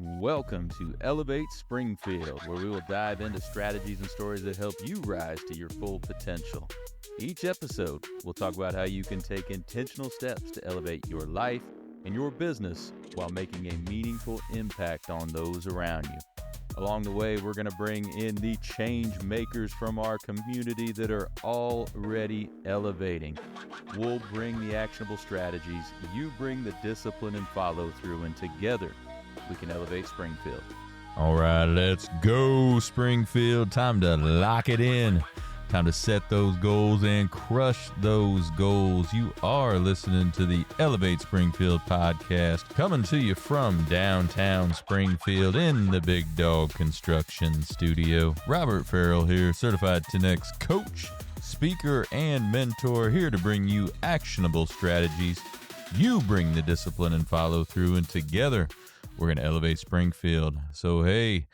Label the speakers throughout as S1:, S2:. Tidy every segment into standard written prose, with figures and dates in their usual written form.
S1: Welcome to Elevate Springfield, where we will dive into strategies and stories that help you rise to your full potential. Each episode, we'll talk about how you can take intentional steps to elevate your life and your business while making a meaningful impact on those around you. Along the way, we're going to bring in the change makers from our community that are already elevating. We'll bring the actionable strategies, you bring the discipline and follow through, and together we can elevate Springfield.
S2: All right, let's go, Springfield. Time to lock it in. Time to set those goals and crush those goals. You are listening to the Elevate Springfield podcast, coming to you from downtown Springfield in the Big Dog Construction Studio. Robert Farrell here, certified 10X coach, speaker, and mentor, here to bring you actionable strategies. You bring the discipline and follow through, and together we're going to elevate Springfield. So, hey,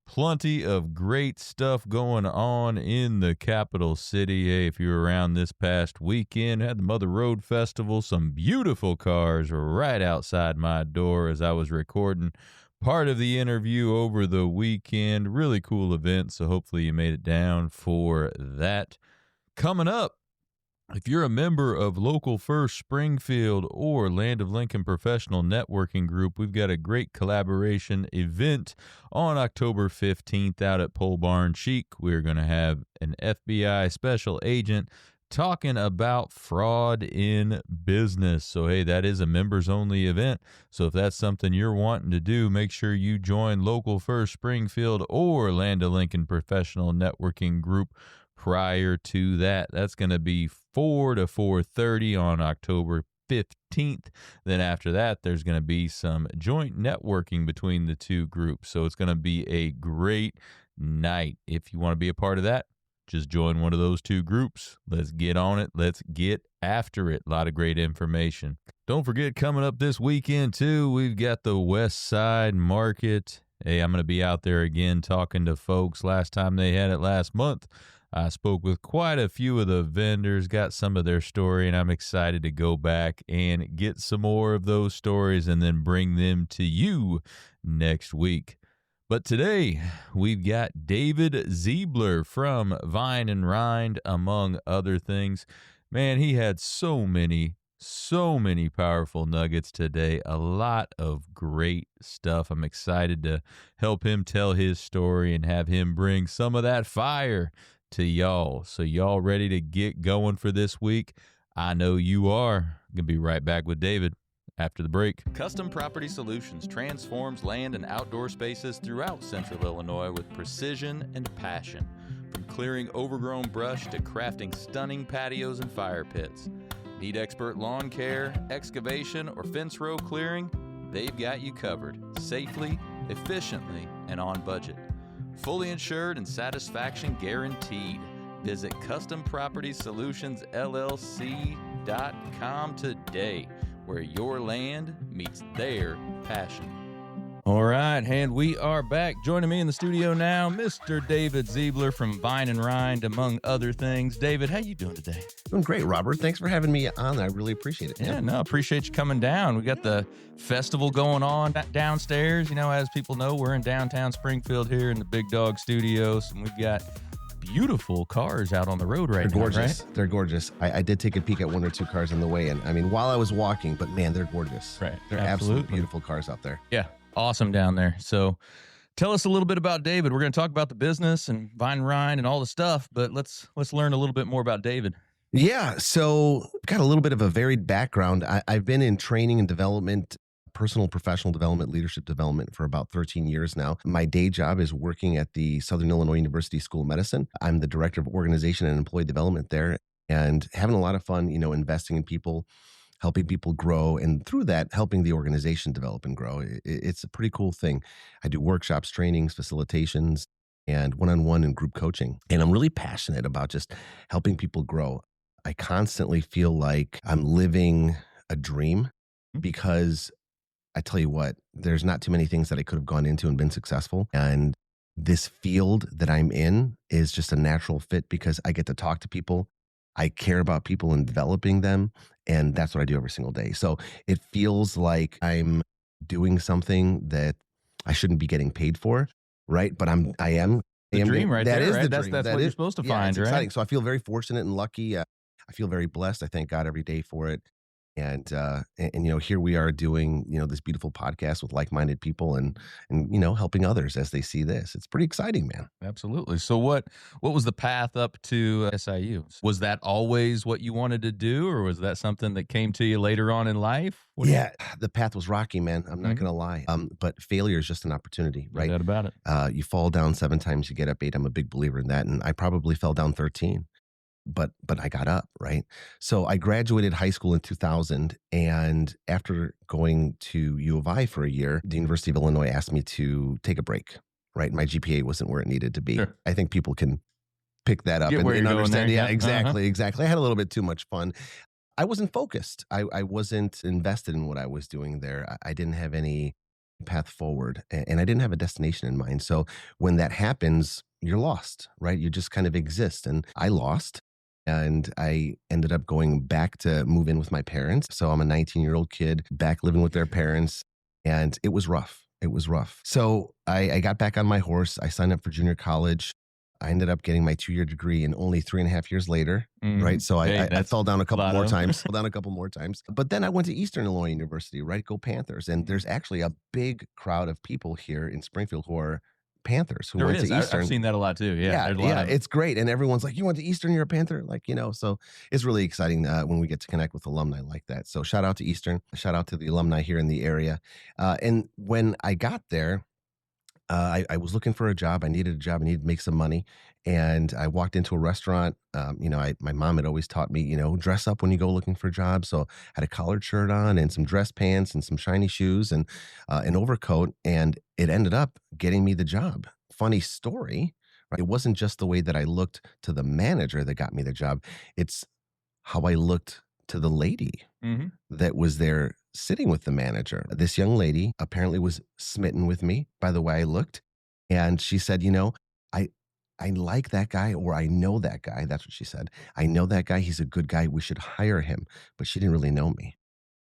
S2: plenty of great stuff going on in the capital city. Hey, if you were around this past weekend, had the Mother Road Festival, some beautiful cars right outside my door as I was recording part of the interview over the weekend. Really cool event, so hopefully you made it down for that. Coming up, if you're a member of Local First Springfield or Land of Lincoln Professional Networking Group, we've got a great collaboration event on October 15th out at Pole Barn Chic. We're going to have an FBI special agent talking about fraud in business. So, hey, that is a members-only event. So if that's something you're wanting to do, make sure you join Local First Springfield or Land of Lincoln Professional Networking Group prior to that. That's going to be 4 to 4:30 on October 15th. Then after that, there's going to be some joint networking between the two groups. So it's going to be a great night. If you want to be a part of that, just join one of those two groups. Let's get on it. Let's get after it. A lot of great information. Don't forget, coming up this weekend too, we've got the West Side Market. Hey, I'm going to be out there again talking to folks. Last time they had it last month, I spoke with quite a few of the vendors, got some of their story, and I'm excited to go back and get some more of those stories and then bring them to you next week. But today, we've got David Ziebler from Vine and Rind, among other things. Man, he had so many powerful nuggets today. A lot of great stuff. I'm excited to help him tell his story and have him bring some of that fire to y'all. So y'all ready to get going for this week? I know you are. I'm going to be right back with David after the break.
S1: Custom Property Solutions transforms land and outdoor spaces throughout Central Illinois with precision and passion. From clearing overgrown brush to crafting stunning patios and fire pits. Need expert lawn care, excavation, or fence row clearing? They've got you covered, safely, efficiently, and on budget. Fully insured and satisfaction guaranteed. Visit CustomPropertySolutionsLLC.com today, where your land meets their passion. All right, and we are back. Joining me in the studio now, Mr. David Ziebler from Vine and Rind, among other things. David, how you doing today?
S3: Doing great, Robert. Thanks for having me on. I really appreciate it.
S1: Yeah, no, appreciate you coming down. We got the festival going on downstairs. You know, as people know, we're in downtown Springfield here in the Big Dog Studios, and we've got beautiful cars out on the road right now.
S3: They're gorgeous.
S1: Right?
S3: They're gorgeous. I did take a peek at one or two cars on the way in. I mean, while I was walking, but man, they're gorgeous.
S1: Right.
S3: They're absolutely beautiful cars out there.
S1: Yeah. Awesome down there. So tell us a little bit about David. We're going to talk about the business and Vine and Rind and all the stuff, but let's learn a little bit more about David.
S3: Yeah. So got a little bit of a varied background. I've been in training and development, personal, professional development, leadership development for about 13 years now. My day job is working at the Southern Illinois University School of Medicine. I'm the director of organization and employee development there, and having a lot of fun, investing in people, helping people grow, and through that, helping the organization develop and grow. It's a pretty cool thing. I do workshops, trainings, facilitations, and one-on-one and group coaching. And I'm really passionate about just helping people grow. I constantly feel like I'm living a dream because I tell you what, there's not too many things that I could have gone into and been successful. And this field that I'm in is just a natural fit because I get to talk to people. I care about people and developing them. And that's what I do every single day. So it feels like I'm doing something that I shouldn't be getting paid for, right? But I am.
S2: The dream right there,
S3: That is
S2: right?
S3: the
S2: That's
S3: dream.
S2: what
S3: That
S2: you're
S3: is,
S2: supposed to
S3: yeah,
S2: find,
S3: it's
S2: right?
S3: exciting. So I feel very fortunate and lucky. I feel very blessed. I thank God every day for it. And here we are doing, this beautiful podcast with like-minded people and helping others as they see this. It's pretty exciting, man.
S2: Absolutely. So what was the path up to SIU? Was that always what you wanted to do, or was that something that came to you later on in life?
S3: Yeah, the path was rocky, man. I'm not going to lie. But failure is just an opportunity,
S2: No
S3: right?
S2: doubt about it.
S3: You fall down 7 times, you get up 8. I'm a big believer in that. And I probably fell down 13, but I got up, right? So I graduated high school in 2000. And after going to U of I for a year, the University of Illinois asked me to take a break, right? My GPA wasn't where it needed to be.
S2: Sure.
S3: I think people can pick that up
S2: Get where
S3: and
S2: you're going
S3: understand.
S2: there.
S3: Yeah,
S2: Yeah.
S3: exactly. I had a little bit too much fun. I wasn't focused. I wasn't invested in what I was doing there. I didn't have any path forward and I didn't have a destination in mind. So when that happens, you're lost, right? You just kind of exist. And I lost and I ended up going back to move in with my parents. So I'm a 19-year-old kid back living with their parents. And it was rough. It was rough. So I got back on my horse. I signed up for junior college. I ended up getting my 2-year degree in only 3.5 years later, right? So I fell down a couple more times, But then I went to Eastern Illinois University, right? Go Panthers. And there's actually a big crowd of people here in Springfield who are Panthers who went to Eastern.
S2: I've seen that a lot too. Yeah,
S3: It's great. And everyone's like, you went to Eastern, you're a Panther? So it's really exciting when we get to connect with alumni like that. So shout out to Eastern, shout out to the alumni here in the area. And when I got there, I was looking for a job. I needed a job. I needed to make some money. And I walked into a restaurant. My mom had always taught me, dress up when you go looking for jobs. So I had a collared shirt on and some dress pants and some shiny shoes and an overcoat. And it ended up getting me the job. Funny story, right? It wasn't just the way that I looked to the manager that got me the job. It's how I looked to the lady that was there sitting with the manager. This young lady apparently was smitten with me by the way I looked. And she said, I like that guy, or I know that guy. That's what she said. I know that guy. He's a good guy. We should hire him. But she didn't really know me.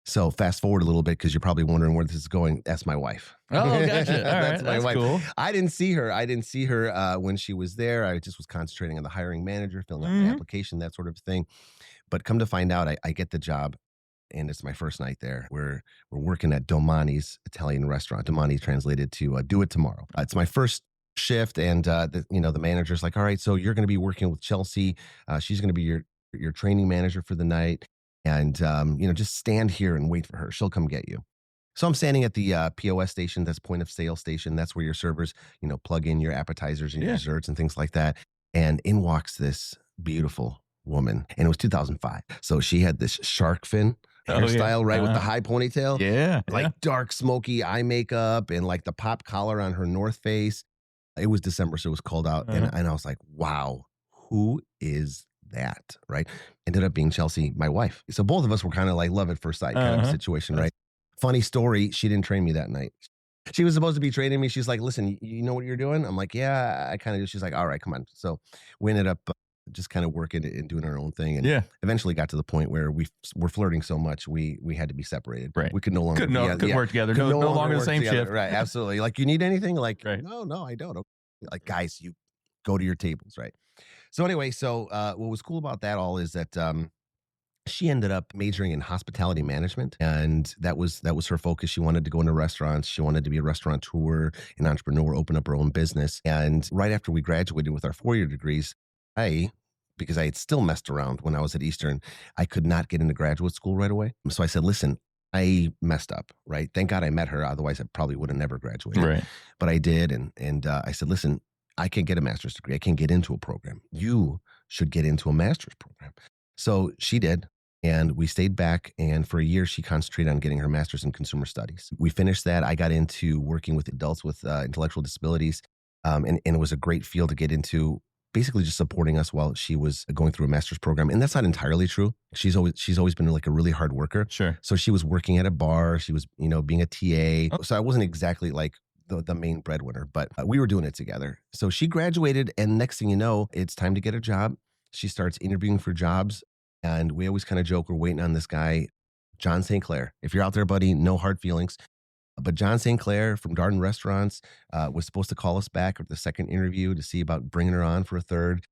S3: So fast forward a little bit because you're probably wondering where this is going. That's my wife.
S2: Oh, gotcha. All
S3: That's
S2: right.
S3: my
S2: That's
S3: wife.
S2: cool.
S3: I didn't see her when she was there. I just was concentrating on the hiring manager, filling out my application, that sort of thing. But come to find out, I get the job. And it's my first night there. We're working at Domani's Italian restaurant. Domani translated to do it tomorrow. It's my first shift, and the manager's like, all right, so you're going to be working with Chelsea. She's going to be your training manager for the night, and just stand here and wait for her. She'll come get you. So I'm standing at the POS station. That's point of sale station. That's where your servers plug in your appetizers and your desserts and things like that. And in walks this beautiful woman, and it was 2005. So she had this shark fin hairstyle, right, with the high ponytail. Like dark, smoky eye makeup and like the pop collar on her North Face. It was December, so it was cold out. And I was like, wow, who is that, right? Ended up being Chelsea, my wife. So both of us were kind of like love at first sight kind of situation, right? Funny story, she didn't train me that night. She was supposed to be training me. She's like, listen, you know what you're doing? I'm like, yeah, I kind of do. She's like, all right, come on. So we ended up just kind of working and doing our own thing. And eventually got to the point where we were flirting so much, we had to be separated.
S2: Right.
S3: We could no longer
S2: couldn't work together. No longer the same shift.
S3: Right. Absolutely. Like, you need anything? Like,
S2: right.
S3: No, I don't. Like, guys, you go to your tables. Right. So anyway, what was cool about that all is that, she ended up majoring in hospitality management, and that was her focus. She wanted to go into restaurants. She wanted to be a restaurateur, an entrepreneur, open up her own business. And right after we graduated with our 4-year degrees, because I had still messed around when I was at Eastern, I could not get into graduate school right away. So I said, listen, I messed up, right? Thank God I met her. Otherwise, I probably would have never graduated.
S2: Right.
S3: But I did. And I said, listen, I can't get a master's degree. I can't get into a program. You should get into a master's program. So she did. And we stayed back. And for a year, she concentrated on getting her master's in consumer studies. We finished that. I got into working with adults with intellectual disabilities. And it was a great field to get into, basically just supporting us while she was going through a master's program. And that's not entirely true. She's always been like a really hard worker.
S2: Sure.
S3: So she was working at a bar. She was, being a TA. So I wasn't exactly like the main breadwinner, but we were doing it together. So she graduated, and next thing you know, it's time to get a job. She starts interviewing for jobs. And we always kind of joke, we're waiting on this guy, John St. Clair. If you're out there, buddy, no hard feelings. But John St. Clair from Darden Restaurants was supposed to call us back at the second interview to see about bringing her on for a third,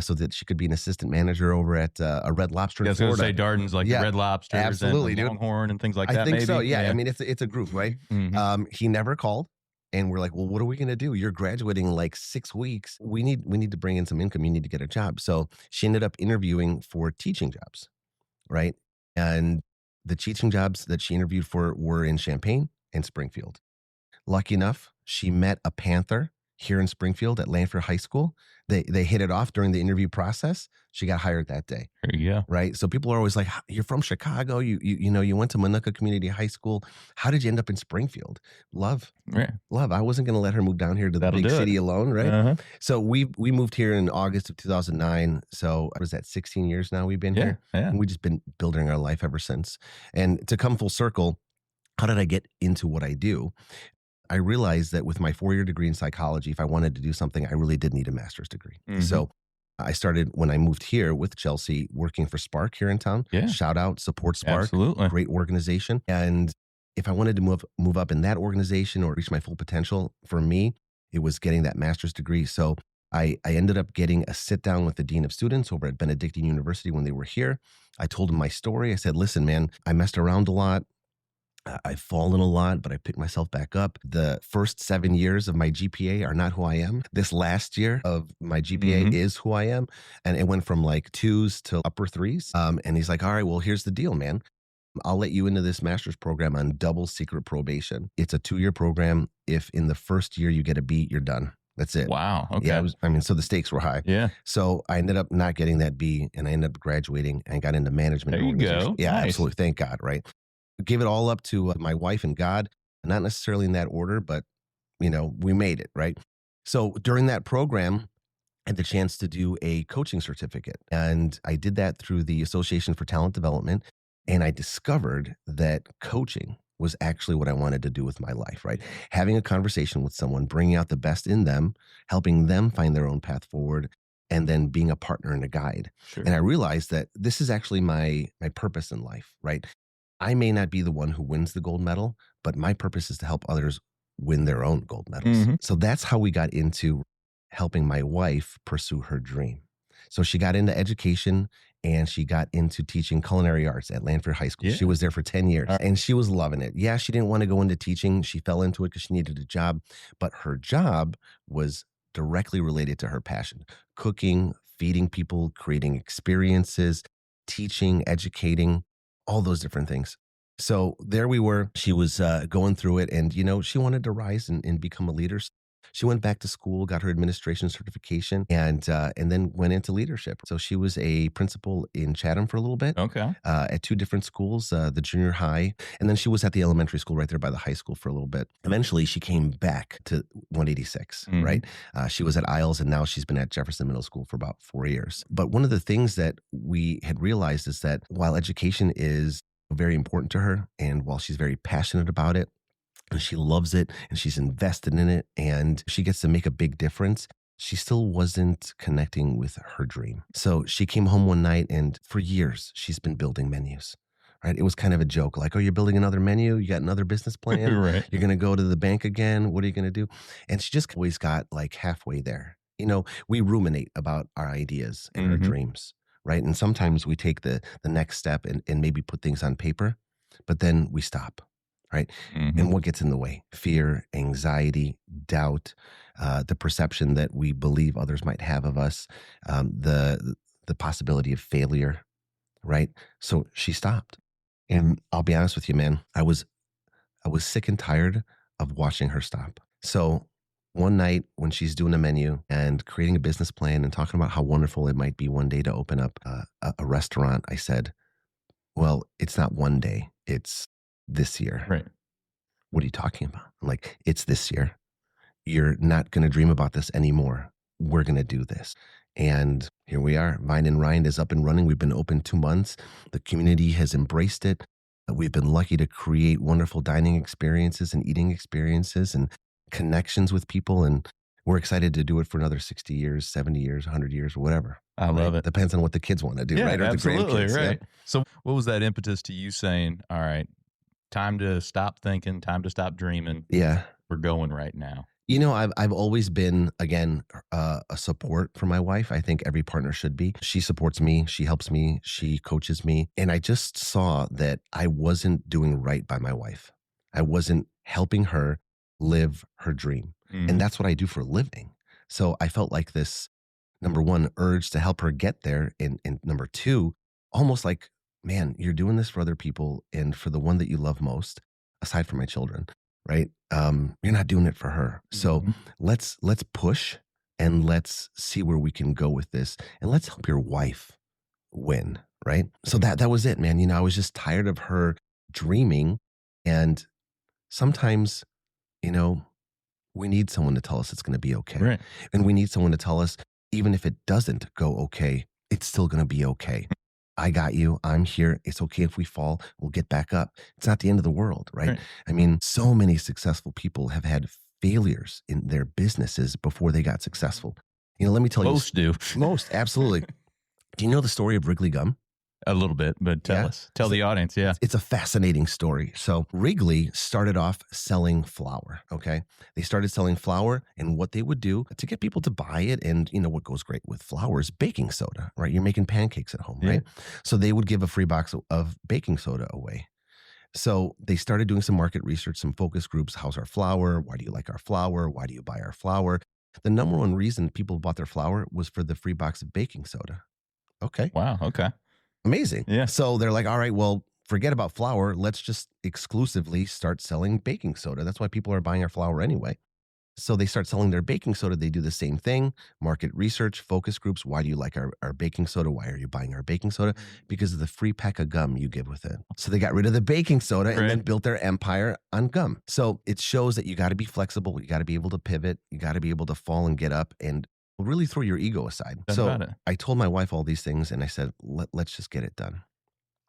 S3: so that she could be an assistant manager over at a Red Lobster in
S2: Yeah, I was going to
S3: Florida.
S2: say Darden's like the Red Lobsters
S3: absolutely,
S2: and the
S3: dude.
S2: Longhorn and things like
S3: I
S2: that,
S3: think
S2: maybe?
S3: so. Yeah. I mean, it's a group, right?
S2: Mhm.
S3: He never called. And we're like, well, what are we going to do? You're graduating in like 6 weeks. We need to bring in some income. You need to get a job. So she ended up interviewing for teaching jobs, right? And the teaching jobs that she interviewed for were in Champaign and Springfield. Lucky enough, she met a Panther here in Springfield at Lanford High School. They hit it off during the interview process. She got hired that day.
S2: There you go.
S3: Right. So people are always like, you're from Chicago. You went to Minooka Community High School. How did you end up in Springfield? Love.
S2: Yeah.
S3: Love. I wasn't going to let her move down here to the
S2: That'll
S3: big
S2: do
S3: city
S2: it.
S3: alone. Right.
S2: Uh-huh.
S3: So we moved here in August of 2009. So I was at 16 years now we've been here.
S2: Yeah.
S3: And we've just been building our life ever since. And to come full circle, how did I get into what I do? I realized that with my 4-year degree in psychology, if I wanted to do something, I really did need a master's degree.
S2: Mhm.
S3: So I started when I moved here with Chelsea, working for Spark here in town.
S2: Yeah.
S3: Shout out, support Spark.
S2: Absolutely.
S3: Great organization. And if I wanted to move up in that organization or reach my full potential, for me, it was getting that master's degree. So I ended up getting a sit down with the dean of students over at Benedictine University when they were here. I told him my story. I said, listen, man, I messed around a lot. I've fallen a lot, but I picked myself back up. The first 7 years of my GPA are not who I am. This last year of my GPA is who I am. And it went from like 2s to upper 3s. And he's like, all right, well, here's the deal, man. I'll let you into this master's program on double secret probation. It's a 2-year program. If in the first year you get a B, you're done. That's it.
S2: Wow. Okay.
S3: Yeah, so the stakes were high.
S2: Yeah.
S3: So I ended up not getting that B, and I ended up graduating and got into management.
S2: There you go.
S3: Yeah,
S2: Nice.
S3: absolutely. Thank God, right? Give it all up to my wife and God, not necessarily in that order, but we made it, right? So during that program, I had the chance to do a coaching certificate, and I did that through the Association for Talent Development, and I discovered that coaching was actually what I wanted to do with my life, right? Having a conversation with someone, bringing out the best in them, helping them find their own path forward, and then being a partner and a guide.
S2: Sure.
S3: And I realized that this is actually my purpose in life, right? I may not be the one who wins the gold medal, but my purpose is to help others win their own gold medals. So that's how we got into helping my wife pursue her dream. So she got into education and she got into teaching culinary arts at Lanford High School.
S2: Yeah.
S3: She was there for 10 years and she was loving it. Yeah, she didn't want to go into teaching. She fell into it because she needed a job, but her job was directly related to her passion: cooking, feeding people, creating experiences, teaching, educating, all those different things. So there we were. She was going through it, and she wanted to rise and become a leader. She went back to school, got her administration certification, and then went into leadership. So she was a principal in Chatham for a little bit.
S2: Okay.
S3: At 2 different schools, the junior high, and then she was at the elementary school right there by the high school for a little bit. Eventually, she came back to 186, right? She was at Isles, and now she's been at Jefferson Middle School for about 4 years. But one of the things that we had realized is that while education is very important to her, and while she's very passionate about it, and she loves it, and she's invested in it, and she gets to make a big difference, she still wasn't connecting with her dream. So she came home one night, and for years, she's been building menus, right? It was kind of a joke, like, oh, you're building another menu? You got another business plan?
S2: Right.
S3: You're going to go to the bank again? What are you going to do? And she just always got like halfway there. We ruminate about our ideas and our dreams, right? And sometimes we take the next step and maybe put things on paper, but then we stop. Right. And what gets in the way? Fear, anxiety, doubt, the perception that we believe others might have of us, the possibility of failure. Right. So she stopped. And I'll be honest with you, man, I was sick and tired of watching her stop. So one night when she's doing a menu and creating a business plan and talking about how wonderful it might be one day to open up a restaurant, I said, well, it's not one day, it's this year.
S2: Right.
S3: What are you talking about? I'm like, it's this year. You're not going to dream about this anymore. We're going to do this. And here we are. Vine and Rind is up and running. We've been open 2 months. The community has embraced it. We've been lucky to create wonderful dining experiences and eating experiences and connections with people. And we're excited to do it for another 60 years, 70 years, 100 years, or whatever.
S2: I love it.
S3: Depends on what the kids want to do,
S2: Yeah,
S3: right? Or
S2: absolutely,
S3: the grandkids.
S2: right.
S3: Yeah.
S2: So what was that impetus to you saying, all right, time to stop thinking, time to stop dreaming.
S3: Yeah.
S2: We're going right now.
S3: You know, I've always been, again, a support for my wife. I think every partner should be. She supports me. She helps me. She coaches me. And I just saw that I wasn't doing right by my wife. I wasn't helping her live her dream.
S2: Mhm.
S3: And that's what I do for a living. So I felt like this, number one, urge to help her get there. And number two, almost like, man, you're doing this for other people and for the one that you love most, aside from my children, right? You're not doing it for her. So
S2: Mhm.
S3: let's push and let's see where we can go with this. And let's help your wife win, right? So that was it, man. You know, I was just tired of her dreaming. And sometimes, you know, we need someone to tell us it's going to be okay.
S2: Right.
S3: And we need someone to tell us, even if it doesn't go okay, it's still going to be okay. I got you. I'm here. It's okay if we fall. We'll get back up. It's not the end of the world, right?
S2: Right.
S3: I mean, so many successful people have had failures in their businesses before they got successful. You know, let me tell
S2: Most
S3: you.
S2: do.
S3: Most, absolutely. Do you know the story of Wrigley Gum?
S2: A little bit, but tell us. Tell the audience, yeah.
S3: It's a fascinating story. So Wrigley started off selling flour, okay? They started selling flour, and what they would do to get people to buy it, and you know what goes great with flour is baking soda, right? You're making pancakes at home, right? So they would give a free box of baking soda away. So they started doing some market research, some focus groups. How's our flour? Why do you like our flour? Why do you buy our flour? The number one reason people bought their flour was for the free box of baking soda. Okay.
S2: Wow, okay.
S3: Amazing.
S2: Yeah.
S3: So they're like, all right, well, forget about flour. Let's just exclusively start selling baking soda. That's why people are buying our flour anyway. So they start selling their baking soda. They do the same thing. Market research, focus groups. Why do you like our baking soda? Why are you buying our baking soda? Because of the free pack of gum you give with it. So they got rid of the baking soda and then built their empire on gum. So it shows that you got to be flexible. You got to be able to pivot. You got to be able to fall and get up and really throw your ego aside. So I told my wife all these things and I said, let's just get it done.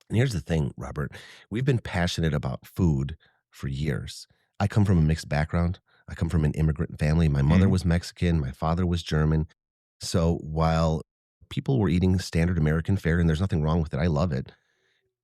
S3: And here's the thing, Robert, we've been passionate about food for years. I come from a mixed background. I come from an immigrant family. My mother was Mexican. My father was German. So while people were eating standard American fare, and there's nothing wrong with it, I love it,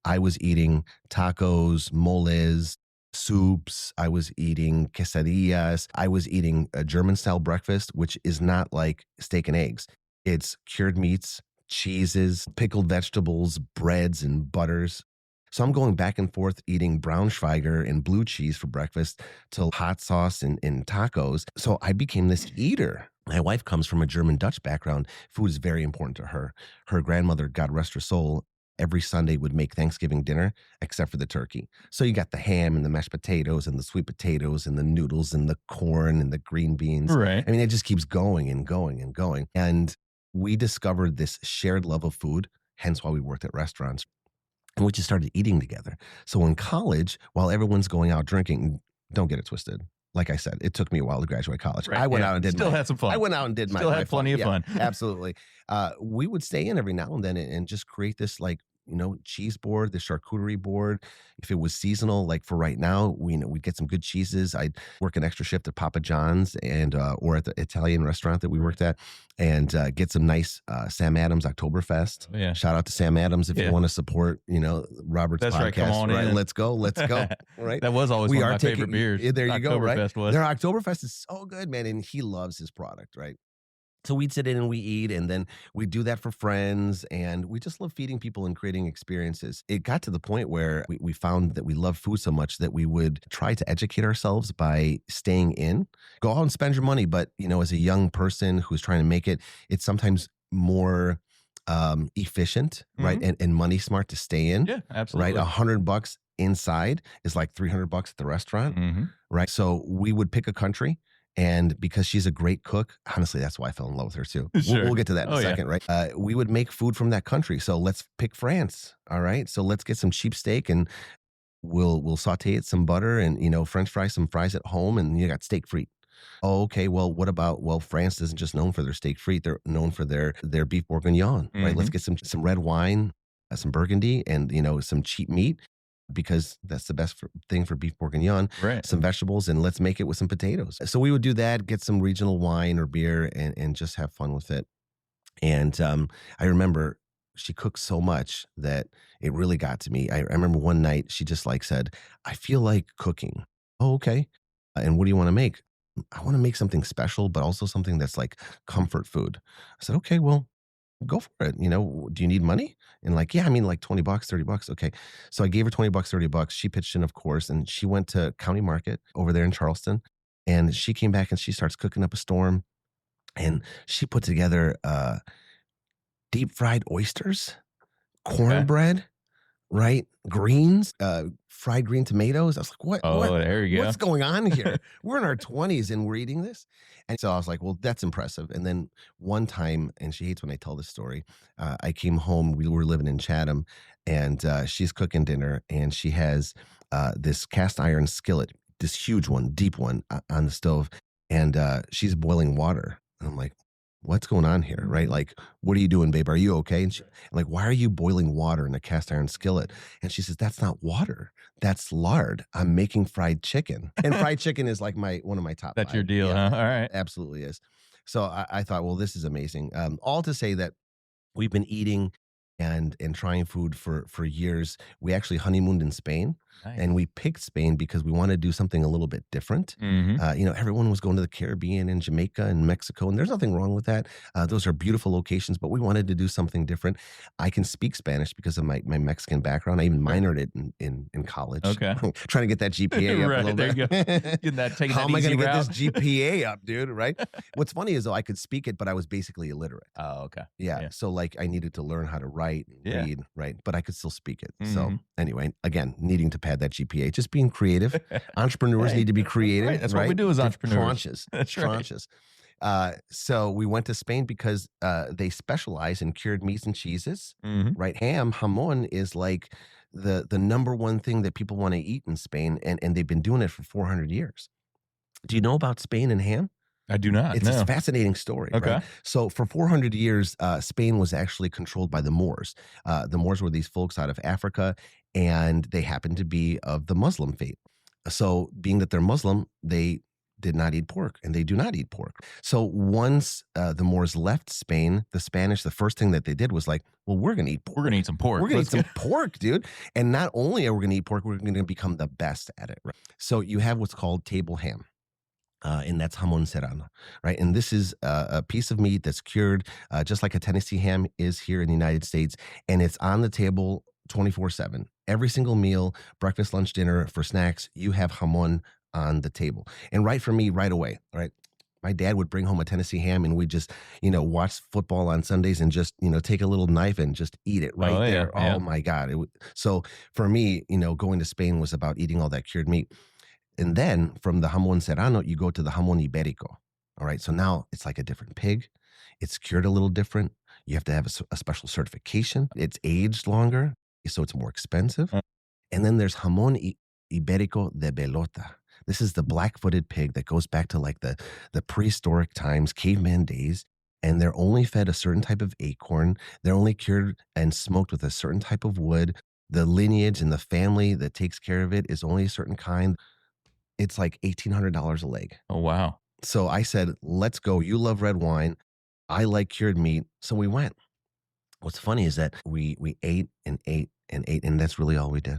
S3: I was eating tacos, moles, soups. I was eating quesadillas. I was eating a German style breakfast, which is not like steak and eggs. It's cured meats, cheeses, pickled vegetables, breads, and butters. So I'm going back and forth eating Braunschweiger and blue cheese for breakfast to hot sauce and tacos. So I became this eater. My wife comes from a German Dutch background. Food is very important to her. Her grandmother, God rest her soul, every Sunday would make Thanksgiving dinner except for the turkey. So you got the ham and the mashed potatoes and the sweet potatoes and the noodles and the corn and the green beans.
S2: Right.
S3: I mean, it just keeps going and going and going. And we discovered this shared love of food, hence why we worked at restaurants. And we just started eating together. So in college, while everyone's going out drinking, don't get it twisted. Like I said, it took me a while to graduate college.
S2: Right,
S3: I went out and did
S2: had some fun.
S3: I went out and did
S2: Still had plenty of fun.
S3: Absolutely. We would stay in every now and then and just create this cheese board, the charcuterie board. If it was seasonal, like for right now, we'd get some good cheeses. I'd work an extra shift at Papa John's and or at the Italian restaurant that we worked at, and get some nice Sam Adams Oktoberfest.
S2: Oh, yeah.
S3: Shout out to Sam Adams if you want to support, Robert's
S2: That's
S3: podcast.
S2: right. Come on in.
S3: Let's go. Right.
S2: That was always one of my favorite beers.
S3: There you go. Right.
S2: Was.
S3: Their Oktoberfest is so good, man, and he loves his product. Right. So we'd sit in and we eat, and then we do that for friends, and we just love feeding people and creating experiences. It got to the point where we found that we love food so much that we would try to educate ourselves by staying in. Go out and spend your money, but as a young person who's trying to make it, it's sometimes more efficient, right, and money smart to stay in.
S2: Yeah, absolutely.
S3: Right, $100 inside is like $300 at the restaurant, right? So we would pick a country. And because she's a great cook, honestly, that's why I fell in love with her too.
S2: Sure.
S3: We'll get to that in a second, right? We would make food from that country. So let's pick France. All right. So let's get some cheap steak and we'll saute it, some butter and, French fries, some fries at home, and you got steak frite. Oh, okay. Well, what about, France isn't just known for their steak frite. They're known for their beef bourguignon, right? Let's get some red wine, some Burgundy and, some cheap meat, because that's the best thing for beef bourguignon,
S2: right.
S3: Some vegetables, and let's make it with some potatoes. So we would do that, get some regional wine or beer and just have fun with it. And I remember she cooks so much that it really got to me. I remember one night she just like said, "I feel like cooking." Oh, okay. And what do you want to make? I want to make something special, but also something that's like comfort food. I said, okay, well, go for it. Do you need money? And like, yeah, I mean, like $20, $30. Okay. So I gave her $20, $30. She pitched in, of course, and she went to County Market over there in Charleston. And she came back and she starts cooking up a storm. And she put together deep fried oysters,
S2: Okay.
S3: cornbread, right? Greens, fried green tomatoes. I was like,
S2: Oh, there you
S3: what's
S2: go.
S3: going on here? We're in our 20s and we're eating this. And so I was like, well, that's impressive. And then one time, and she hates when I tell this story, I came home. We were living in Chatham, and she's cooking dinner, and she has this cast iron skillet, this huge one, deep one on the stove, and she's boiling water. And I'm like, what's going on here? Right? Like, what are you doing, babe? Are you okay? And I'm like, why are you boiling water in a cast iron skillet? And she says, that's not water. That's lard. I'm making fried chicken. And fried chicken is like one of my top
S2: That's
S3: five.
S2: your deal,
S3: Yeah,
S2: huh? All right.
S3: absolutely is. So I thought, well, this is amazing. All to say that we've been eating and trying food for years. We actually honeymooned in Spain,
S2: Nice.
S3: and we picked Spain because we wanted to do something a little bit different. Everyone was going to the Caribbean and Jamaica and Mexico, and there's nothing wrong with that. Those are beautiful locations, but we wanted to do something different. I can speak Spanish because of my Mexican background. I even minored it in college.
S2: Okay.
S3: Trying to get that GPA up
S2: Right,
S3: a little
S2: there
S3: bit.
S2: you go. Taking
S3: How
S2: that
S3: am I
S2: easy
S3: going to get
S2: route.
S3: this GPA up, dude? Right? What's funny is though I could speak it, but I was basically illiterate.
S2: Oh, okay.
S3: Yeah. So like I needed to learn how to write and read, right? But I could still speak it. So
S2: Mhm.
S3: anyway, again, needing to pad that GPA, just being creative. Entrepreneurs
S2: Hey,
S3: need to be creative.
S2: right, that's what we do as entrepreneurs.
S3: Tranches.
S2: That's right.
S3: Tranches. So we went to Spain because they specialize in cured meats and cheeses,
S2: Mhm.
S3: right? Ham, jamon, is like the number one thing that people want to eat in Spain, and they've been doing it for 400 years. Do you know about Spain and ham?
S2: I do not.
S3: It's a
S2: No.
S3: fascinating story,
S2: Okay.
S3: right? So for 400 years, Spain was actually controlled by the Moors. The Moors were these folks out of Africa, and they happened to be of the Muslim faith. So being that they're Muslim, they did not eat pork, and they do not eat pork. So once the Moors left Spain, the Spanish, the first thing that they did was like, well, we're going to eat pork.
S2: We're gonna eat some pork.
S3: We're going to eat
S2: Let's
S3: some pork, dude. And not only are we going to eat pork, we're going to become the best at it. Right? So you have what's called table ham. And that's jamon serrano, right? And this is a piece of meat that's cured, just like a Tennessee ham is here in the United States. And it's on the table 24/7. Every single meal, breakfast, lunch, dinner, for snacks, you have jamon on the table. And right for me, right away, right? My dad would bring home a Tennessee ham and we'd just, watch football on Sundays and just, take a little knife and just eat it right
S2: Oh, yeah,
S3: there.
S2: yeah.
S3: Oh my God. So for me, going to Spain was about eating all that cured meat. And then from the jamon serrano, you go to the jamon iberico. All right. So now it's like a different pig. It's cured a little different. You have to have a special certification. It's aged longer, so it's more expensive. And then there's jamon iberico de Belota. This is the black-footed pig that goes back to like the prehistoric times, caveman days. And they're only fed a certain type of acorn. They're only cured and smoked with a certain type of wood. The lineage and the family that takes care of it is only a certain kind. It's like $1,800 a leg.
S2: Oh, wow.
S3: So I said, let's go. You love red wine. I like cured meat. So we went. What's funny is that we ate and ate and ate, and that's really all we did.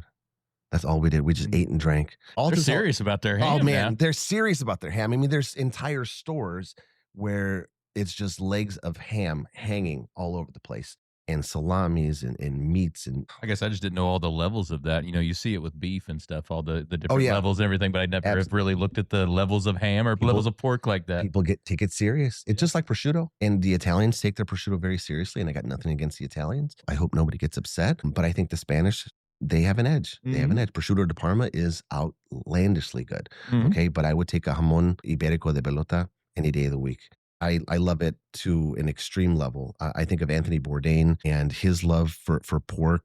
S3: That's all we did. We just ate and drank.
S2: They're serious about their ham.
S3: Oh, man.
S2: Now.
S3: They're serious about their ham. I mean, there's entire stores where it's just legs of ham hanging all over the place. And salamis and meats and
S2: I guess I just didn't know all the levels of that. You see it with beef and stuff, all the different levels and everything, but I never have really looked at the levels of ham or levels of pork like that.
S3: People take it serious. It's just like prosciutto. And the Italians take their prosciutto very seriously, and I got nothing against the Italians. I hope nobody gets upset, but I think the Spanish, they have an edge. They have an edge. Prosciutto de Parma is outlandishly good. Okay, but I would take a jamon iberico de Belota any day of the week. I love it to an extreme level. I think of Anthony Bourdain and his love for pork,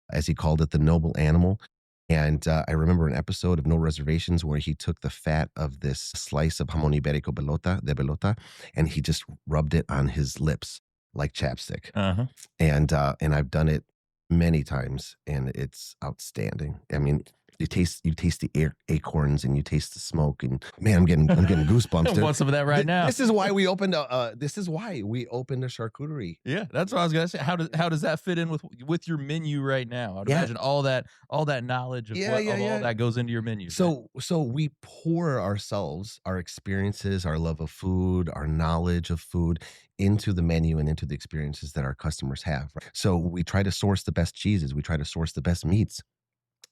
S3: as he called it, the noble animal. And I remember an episode of No Reservations where he took the fat of this slice of jamon iberico de Belota, and he just rubbed it on his lips like chapstick. And I've done it many times, and it's outstanding. I mean, You taste the acorns, and you taste the smoke, and man, I'm getting goosebumps.
S2: I want some of that right now.
S3: This is why we opened a charcuterie.
S2: Yeah, that's what I was gonna say. How does that fit in with your menu right now? I'd
S3: Yeah.
S2: imagine all that knowledge of all that goes into your menu.
S3: So we pour ourselves, our experiences, our love of food, our knowledge of food into the menu and into the experiences that our customers have. Right? So we try to source the best cheeses. We try to source the best meats,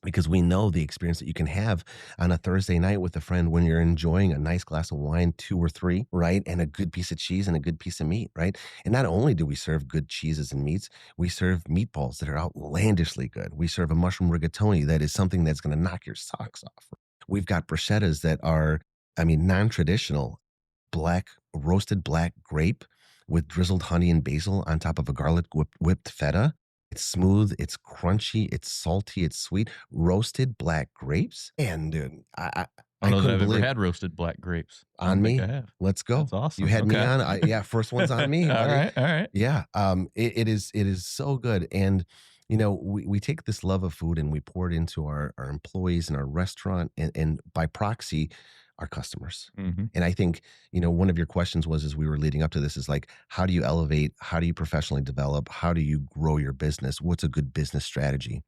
S3: because we know the experience that you can have on a Thursday night with a friend when you're enjoying a nice glass of wine, 2 or 3, right? And a good piece of cheese and a good piece of meat, right? And not only do we serve good cheeses and meats, we serve meatballs that are outlandishly good. We serve a mushroom rigatoni that is something that's going to knock your socks off. We've got bruschettas that are, non-traditional, roasted black grape with drizzled honey and basil on top of a garlic whipped feta. It's smooth, it's crunchy, it's salty, it's sweet. Roasted black grapes. And dude, I
S2: I don't know that
S3: couldn't
S2: I've ever
S3: believe
S2: had roasted black grapes. I
S3: on
S2: don't think
S3: me.
S2: I have.
S3: Let's go.
S2: That's awesome.
S3: You had me
S2: Okay.
S3: on. Yeah, first one's on me.
S2: All
S3: buddy.
S2: right.
S3: Yeah. It is so good. And we take this love of food and we pour it into our employees and our restaurant, and by proxy, our customers.
S2: Mm-hmm.
S3: And I think, one of your questions was, as we were leading up to this, is like, how do you elevate? How do you professionally develop? How do you grow your business? What's a good business strategy?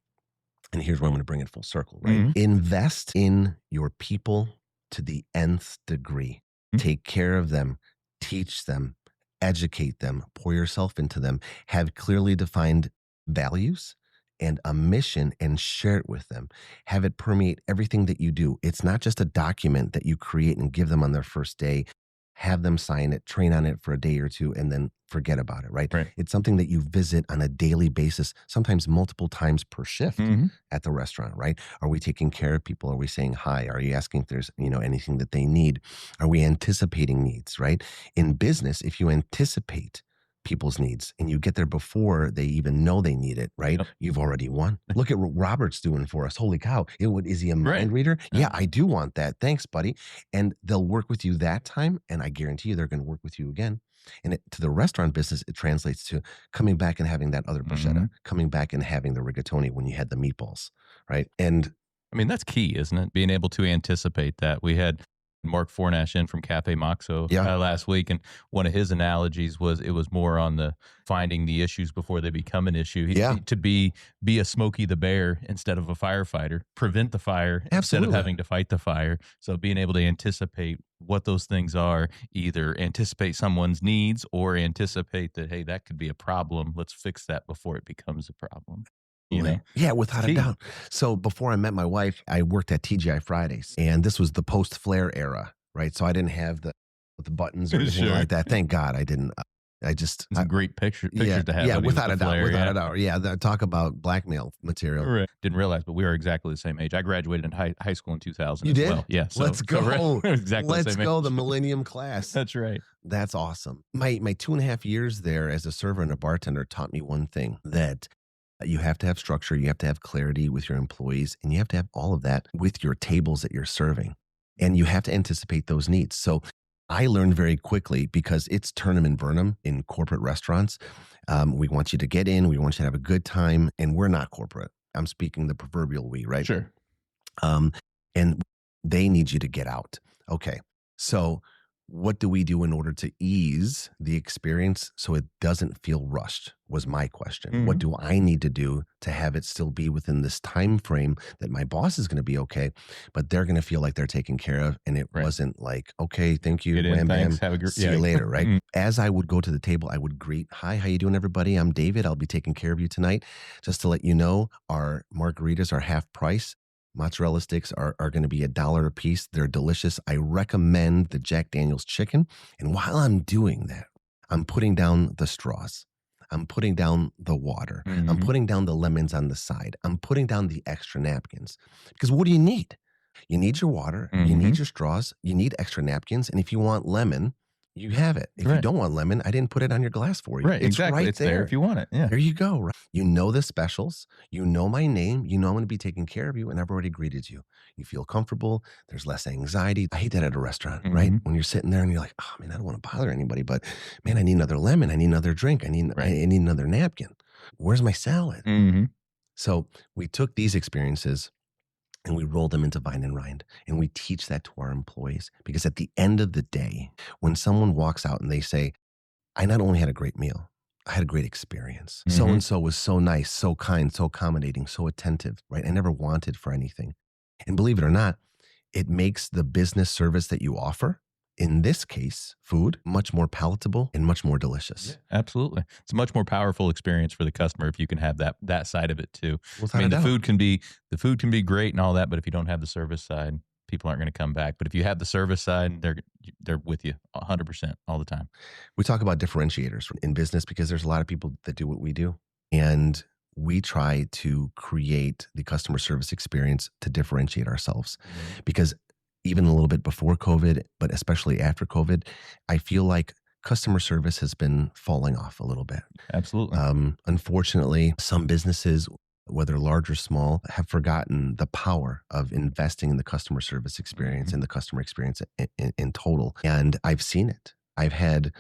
S3: And here's where I'm going to bring it full circle, right?
S2: Mhm.
S3: Invest in your people to the nth degree.
S2: Mhm.
S3: Take care of them, teach them, educate them, pour yourself into them, have clearly defined values and a mission, and share it with them. Have it permeate everything that you do. It's not just a document that you create and give them on their first day. Have them sign it, train on it for a day or two, and then forget about it, right?
S2: Right.
S3: It's something that you visit on a daily basis, sometimes multiple times per shift
S2: Mhm.
S3: at the restaurant, right? Are we taking care of people? Are we saying hi? Are you asking if there's, anything that they need? Are we anticipating needs, right? In business, if you anticipate people's needs and you get there before they even know they need it, right?
S2: Yep.
S3: You've already won. Look at what Robert's doing for us. Holy cow. Is he a mind reader?
S2: Yeah.
S3: Yeah, I do want that. Thanks, buddy. And they'll work with you that time, and I guarantee you they're going to work with you again. And to the restaurant business, it translates to coming back and having that other bruschetta,
S2: Mhm.
S3: coming back and having the rigatoni when you had the meatballs, right? And
S2: I mean, that's key, isn't it? Being able to anticipate that. We had Mark Fornash in from Cafe Moxo
S3: Yeah.
S2: last week, and one of his analogies was it was more on the finding the issues before they become an issue.
S3: Yeah.
S2: To be a Smokey the Bear instead of a firefighter, prevent the fire instead
S3: Absolutely.
S2: of having to fight the fire. So being able to anticipate what those things are, either anticipate someone's needs or anticipate that, hey, that could be a problem. Let's fix that before it becomes a problem. You know?
S3: Yeah, without a
S2: Key.
S3: doubt. So before I met my wife, I worked at TGI Fridays, and this was the post-flare era, right? So I didn't have the buttons or anything
S2: Sure.
S3: like that. Thank God I didn't.
S2: It's a great pictures to have.
S3: Yeah,
S2: of you
S3: without a
S2: with the
S3: doubt,
S2: flare,
S3: without
S2: yeah.
S3: a doubt. Yeah, talk about blackmail material.
S2: Right. Didn't realize, but we are exactly the same age. I graduated in high school in 2000
S3: You
S2: as
S3: did?
S2: well. Yeah. So,
S3: Let's go.
S2: we're exactly
S3: Let's
S2: the same
S3: go,
S2: age.
S3: the millennium class.
S2: That's right.
S3: That's awesome. My 2.5 years there as a server and a bartender taught me one thing, that you have to have structure, you have to have clarity with your employees, and you have to have all of that with your tables that you're serving. And you have to anticipate those needs. So I learned very quickly, because it's turn 'em and burn 'em in corporate restaurants. We want you to get in, we want you to have a good time, and we're not corporate. I'm speaking the proverbial we, right?
S2: Sure.
S3: And they need you to get out. Okay. So what do we do in order to ease the experience so it doesn't feel rushed, was my question. What do I need to do to have it still be within this time frame that my boss is going to be okay, but they're going to feel like they're taken care of, and it
S2: Right.
S3: wasn't like, okay, thank you,
S2: Get in,
S3: wham, bam,
S2: thanks, have a great
S3: see you later, right? As I would go to the table, I would greet, hi, how you doing, everybody? I'm David. I'll be taking care of you tonight. Just to let you know, our margaritas are half price. Mozzarella sticks are going to be $1 a piece. They're delicious. I recommend the Jack Daniel's chicken. And while I'm doing that, I'm putting down the straws. I'm putting down the water. I'm
S2: Mhm.
S3: putting down the lemons on the side. I'm putting down the extra napkins. Because what do you need? You need your water. You
S2: Mhm.
S3: need your straws. You need extra napkins. And if you want lemon, you have it. If you
S2: Right.
S3: don't want lemon, I didn't put it on your glass for you.
S2: Right.
S3: It's
S2: Exactly.
S3: right
S2: It's there if you want it. Yeah.
S3: There you go. Right? You know the specials. You know my name. You know I'm going to be taking care of you, and I've already greeted you. You feel comfortable. There's less anxiety. I hate that at a restaurant, right?
S2: Mhm.
S3: When you're sitting there and you're like, oh man, I don't want to bother anybody, but man, I need another lemon. I need another drink. I need another napkin. Where's my salad?
S2: Mm-hmm.
S3: So we took these experiences and we roll them into Vine and Rind. And we teach that to our employees because at the end of the day, when someone walks out and they say, I not only had a great meal, I had a great experience. So and so was so nice, so kind, so accommodating, so attentive, right? I never wanted for anything. And believe it or not, it makes the business service that you offer, in this case, food, much more palatable and much more delicious.
S2: Yeah, absolutely. It's a much more powerful experience for the customer if you can have that side of it too.
S3: Without a doubt.
S2: The food can be great and all that, but if you don't have the service side, people aren't going to come back. But if you have the service side, they're with you 100% all the time.
S3: We talk about differentiators in business because there's a lot of people that do what we do. And we try to create the customer service experience to differentiate ourselves. Because even a little bit before COVID, but especially after COVID, I feel like customer service has been falling off a little bit.
S2: Absolutely.
S3: Unfortunately, some businesses, whether large or small, have forgotten the power of investing in the customer service experience and the customer experience in total. And I've seen it. I've had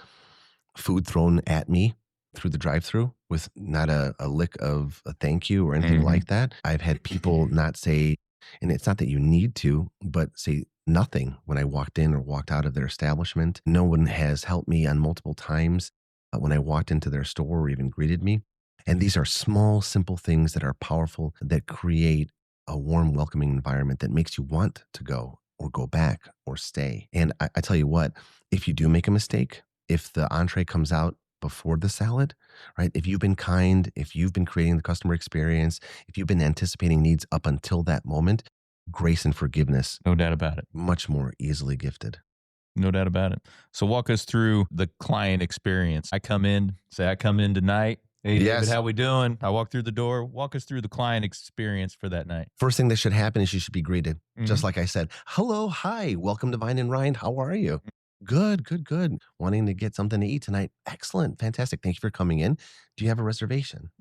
S3: food thrown at me through the drive-through with not a lick of a thank you or anything like that. I've had people not say, and it's not that you need to, but say nothing when I walked in or walked out of their establishment. No one has helped me on multiple times when I walked into their store or even greeted me. And these are small, simple things that are powerful, that create a warm, welcoming environment that makes you want to go or go back or stay. And I tell you what, if you do make a mistake, if the entree comes out before the salad, right? If you've been kind, if you've been creating the customer experience, if you've been anticipating needs up until that moment, grace and forgiveness,
S2: No doubt about it.
S3: much more easily gifted.
S2: No doubt about it. So walk us through the client experience. I come in tonight. Hey,
S3: Yes.
S2: David, how we doing? I walk through the door. Walk us through the client experience for that night.
S3: First thing that should happen is you should be greeted. Just like I said, hello, hi, welcome to Vine and Rind. How are you? Good, good, good. Wanting to get something to eat tonight. Excellent. Fantastic. Thank you for coming in. Do you have a reservation?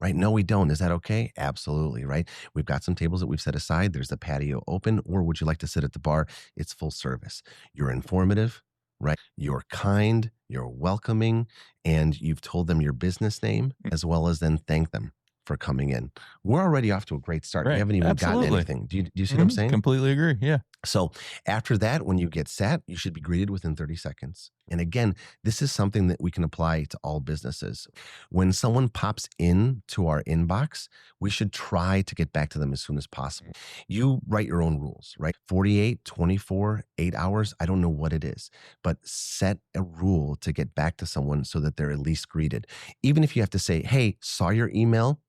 S3: Right? No, we don't. Is that okay? Absolutely. Right? We've got some tables that we've set aside. There's the patio open, or would you like to sit at the bar? It's full service. You're informative, right? You're kind, you're welcoming, and you've told them your business name as well as then thank them for coming in. We're already off to a great start.
S2: Right.
S3: We haven't even gotten
S2: Absolutely.
S3: anything. Do you see what I'm saying?
S2: Completely agree. Yeah.
S3: So after that, when you get sat, you should be greeted within 30 seconds. And again, this is something that we can apply to all businesses. When someone pops in to our inbox, we should try to get back to them as soon as possible. You write your own rules, right? 48, 24, 8 hours. I don't know what it is, but set a rule to get back to someone so that they're at least greeted. Even if you have to say, hey, saw your email,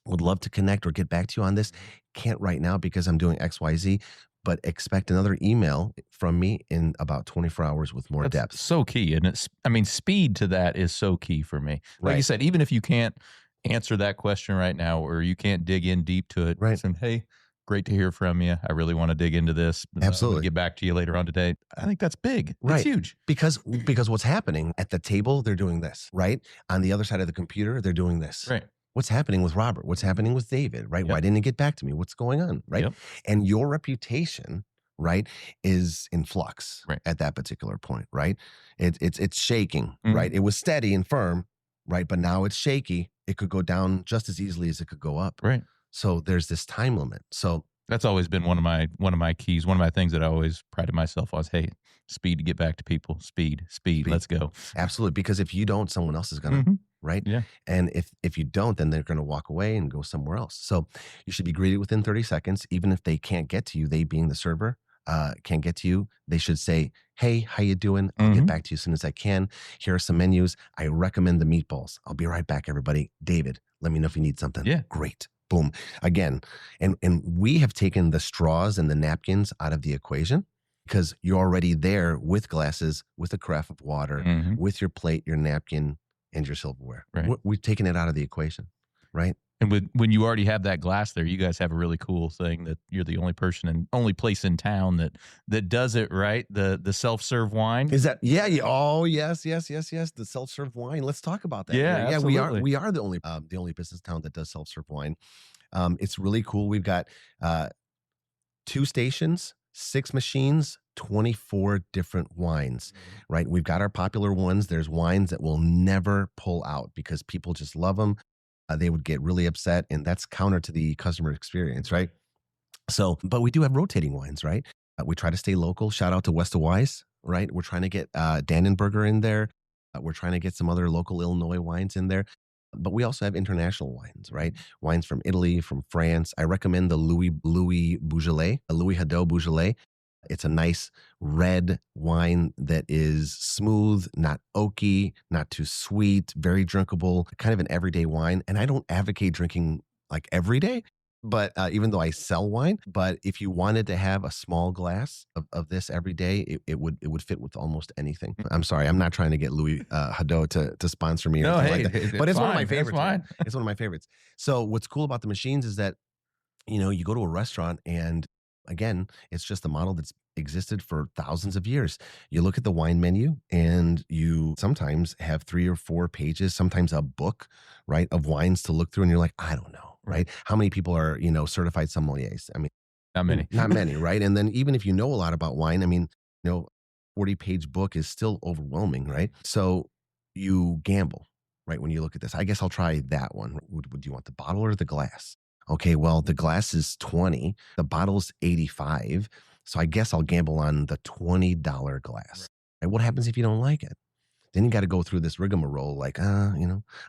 S3: would love to connect or get back to you on this. Can't right now because I'm doing XYZ, but expect another email from me in about 24 hours with more depth.
S2: So key. And speed to that is so key for me. Like you
S3: Right.
S2: said, even if you can't answer that question right now, or you can't dig in deep to it,
S3: Right.
S2: saying, hey, great to hear from you. I really want to dig into this.
S3: Absolutely.
S2: We'll get back to you later on today. I think that's big.
S3: Right.
S2: It's huge.
S3: Because what's happening at the table, they're doing this, right? On the other side of the computer, they're doing this.
S2: Right.
S3: What's happening with Robert? What's happening with David, right?
S2: Yep.
S3: Why didn't he get back to me? What's going on, right?
S2: Yep.
S3: And your reputation, right, is in flux
S2: Right.
S3: at that particular point, right? It's shaking, right? It was steady and firm, right? But now it's shaky. It could go down just as easily as it could go up.
S2: Right.
S3: So there's this time limit. So
S2: That's always been one of my keys. One of my things that I always prided myself on was, hey, speed to get back to people. Speed. Let's go.
S3: absolutely, because if you don't, someone else is gonna, right?
S2: Yeah.
S3: And if you don't, then they're gonna walk away and go somewhere else. So you should be greeted within 30 seconds, even if they can't get to you. They being the server can't get to you. They should say, "Hey, how you doing? I'll get back to you as soon as I can. Here are some menus. I recommend the meatballs. I'll be right back, everybody. David, let me know if you need something."
S2: Yeah.
S3: Great. Boom. Again, and we have taken the straws and the napkins out of the equation because you're already there with glasses, with a carafe of water, with your plate, your napkin, and your silverware.
S2: Right.
S3: We've taken it out of the equation, right?
S2: And when you already have that glass there, you guys have a really cool thing that you're the only person and only place in town that does it, right? The self-serve wine.
S3: Is that yeah? Oh yes. The self-serve wine. Let's talk about that.
S2: Yeah,
S3: here.
S2: absolutely.
S3: We are the only business in town that does self-serve wine. It's really cool. We've got 2 stations, 6 machines, 24 different wines, right? We've got our popular ones. There's wines that will never pull out because people just love them. They would get really upset, and that's counter to the customer experience, right? So, but we do have rotating wines, right? We try to stay local. Shout out to West of Wise, right? We're trying to get Dannenberger in there. We're trying to get some other local Illinois wines in there. But we also have international wines, right? Wines from Italy, from France. I recommend the Louis Beaujolais, a Louis Hadot Beaujolais. It's a nice red wine that is smooth, not oaky, not too sweet, very drinkable, kind of an everyday wine. And I don't advocate drinking like every day, but even though I sell wine, but if you wanted to have a small glass of this every day, it would fit with almost anything. I'm sorry, I'm not trying to get Louis Hadot to sponsor me or
S2: No,
S3: anything
S2: hey,
S3: like that,
S2: it's
S3: but it's one of
S2: fine.
S3: my
S2: That's
S3: favorites.
S2: fine.
S3: It's one of my favorites. So what's cool about the machines is that you go to a restaurant and again, it's just a model that's existed for thousands of years. You look at the wine menu and you sometimes have 3 or 4 pages, sometimes a book, right, of wines to look through. And you're like, I don't know, right? How many people are, certified sommeliers? I mean,
S2: Not many.
S3: not many, right? And then even if you know a lot about wine, I mean, 40-page book is still overwhelming, right? So you gamble, right? When you look at this, I guess I'll try that one. Would you want the bottle or the glass? Okay, well, the glass is 20, the bottle's 85. So I guess I'll gamble on the $20 glass. Right? What happens if you don't like it? Then you got to go through this rigmarole like, I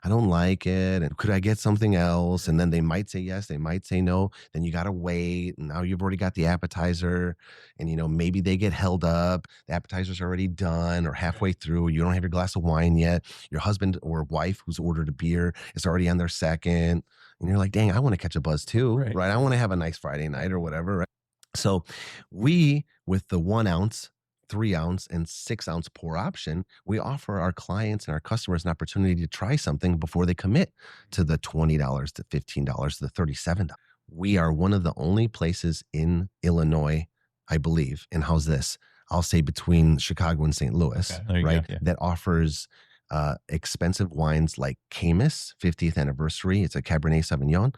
S3: don't like it. And could I get something else? And then they might say yes, they might say no. Then you got to wait. And now you've already got the appetizer. And, maybe they get held up. The appetizer's already done or halfway through. You don't have your glass of wine yet. Your husband or wife who's ordered a beer is already on their second. And you're like, dang, I want to catch a buzz too, right? I want to have a nice Friday night or whatever, right? So we, with the 1 ounce, 3 ounce, and 6 ounce pour option, we offer our clients and our customers an opportunity to try something before they commit to the $20, to $15, to the $37. We are one of the only places in Illinois, I believe, and how's this? I'll say between Chicago and St. Louis, right? Yeah. That offers expensive wines like Camus 50th anniversary. It's a Cabernet Sauvignon,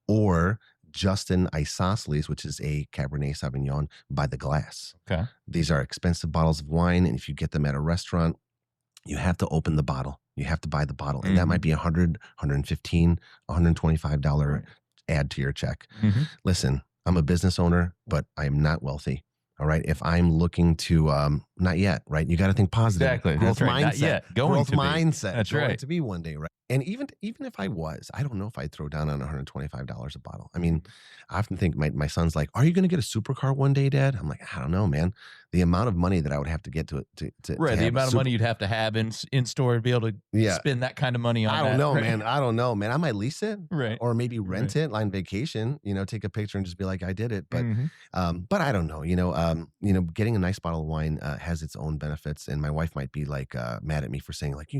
S3: or Justin Isosceles, which is a Cabernet Sauvignon by the glass. Okay. These are expensive bottles of wine. And if you get them at a restaurant, you have to open the bottle. You have to buy the bottle. And that might be $100, $115, $125 add to your check. Listen, I'm a business owner, but I am not wealthy. All right. If I'm looking to, not yet, right? You got to think positive.
S2: Exactly.
S3: Growth
S2: That's right.
S3: mindset.
S2: Not yet.
S3: Growth mindset.
S2: That's right.
S3: To be one day, right? And even if I was, I don't know if I'd throw down on $125 a bottle. I mean, I often think my son's like, "Are you going to get a supercar one day, Dad?" I'm like, I don't know, man. The amount of money that I would have to get to
S2: right. The amount of money you'd have to have in store to be able to spend that kind of money on.
S3: I don't know, man. I don't know, man. I might lease it,
S2: right,
S3: or maybe rent it on vacation. Take a picture and just be like, I did it. But but I don't know. Getting a nice bottle of wine has its own benefits, and my wife might be like mad at me for saying like,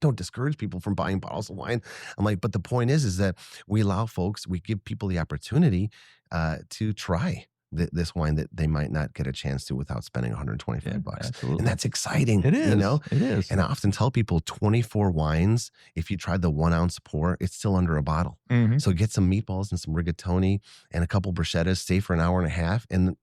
S3: don't discourage people from buying bottles of wine. I'm like, but the point is that we allow folks, we give people the opportunity to try this wine that they might not get a chance to without spending $125.
S2: Absolutely.
S3: And that's exciting.
S2: It is.
S3: It is. And I often tell people 24 wines, if you tried the 1 ounce pour, it's still under a bottle. So get some meatballs and some rigatoni and a couple bruschettas, stay for an hour and a half. And,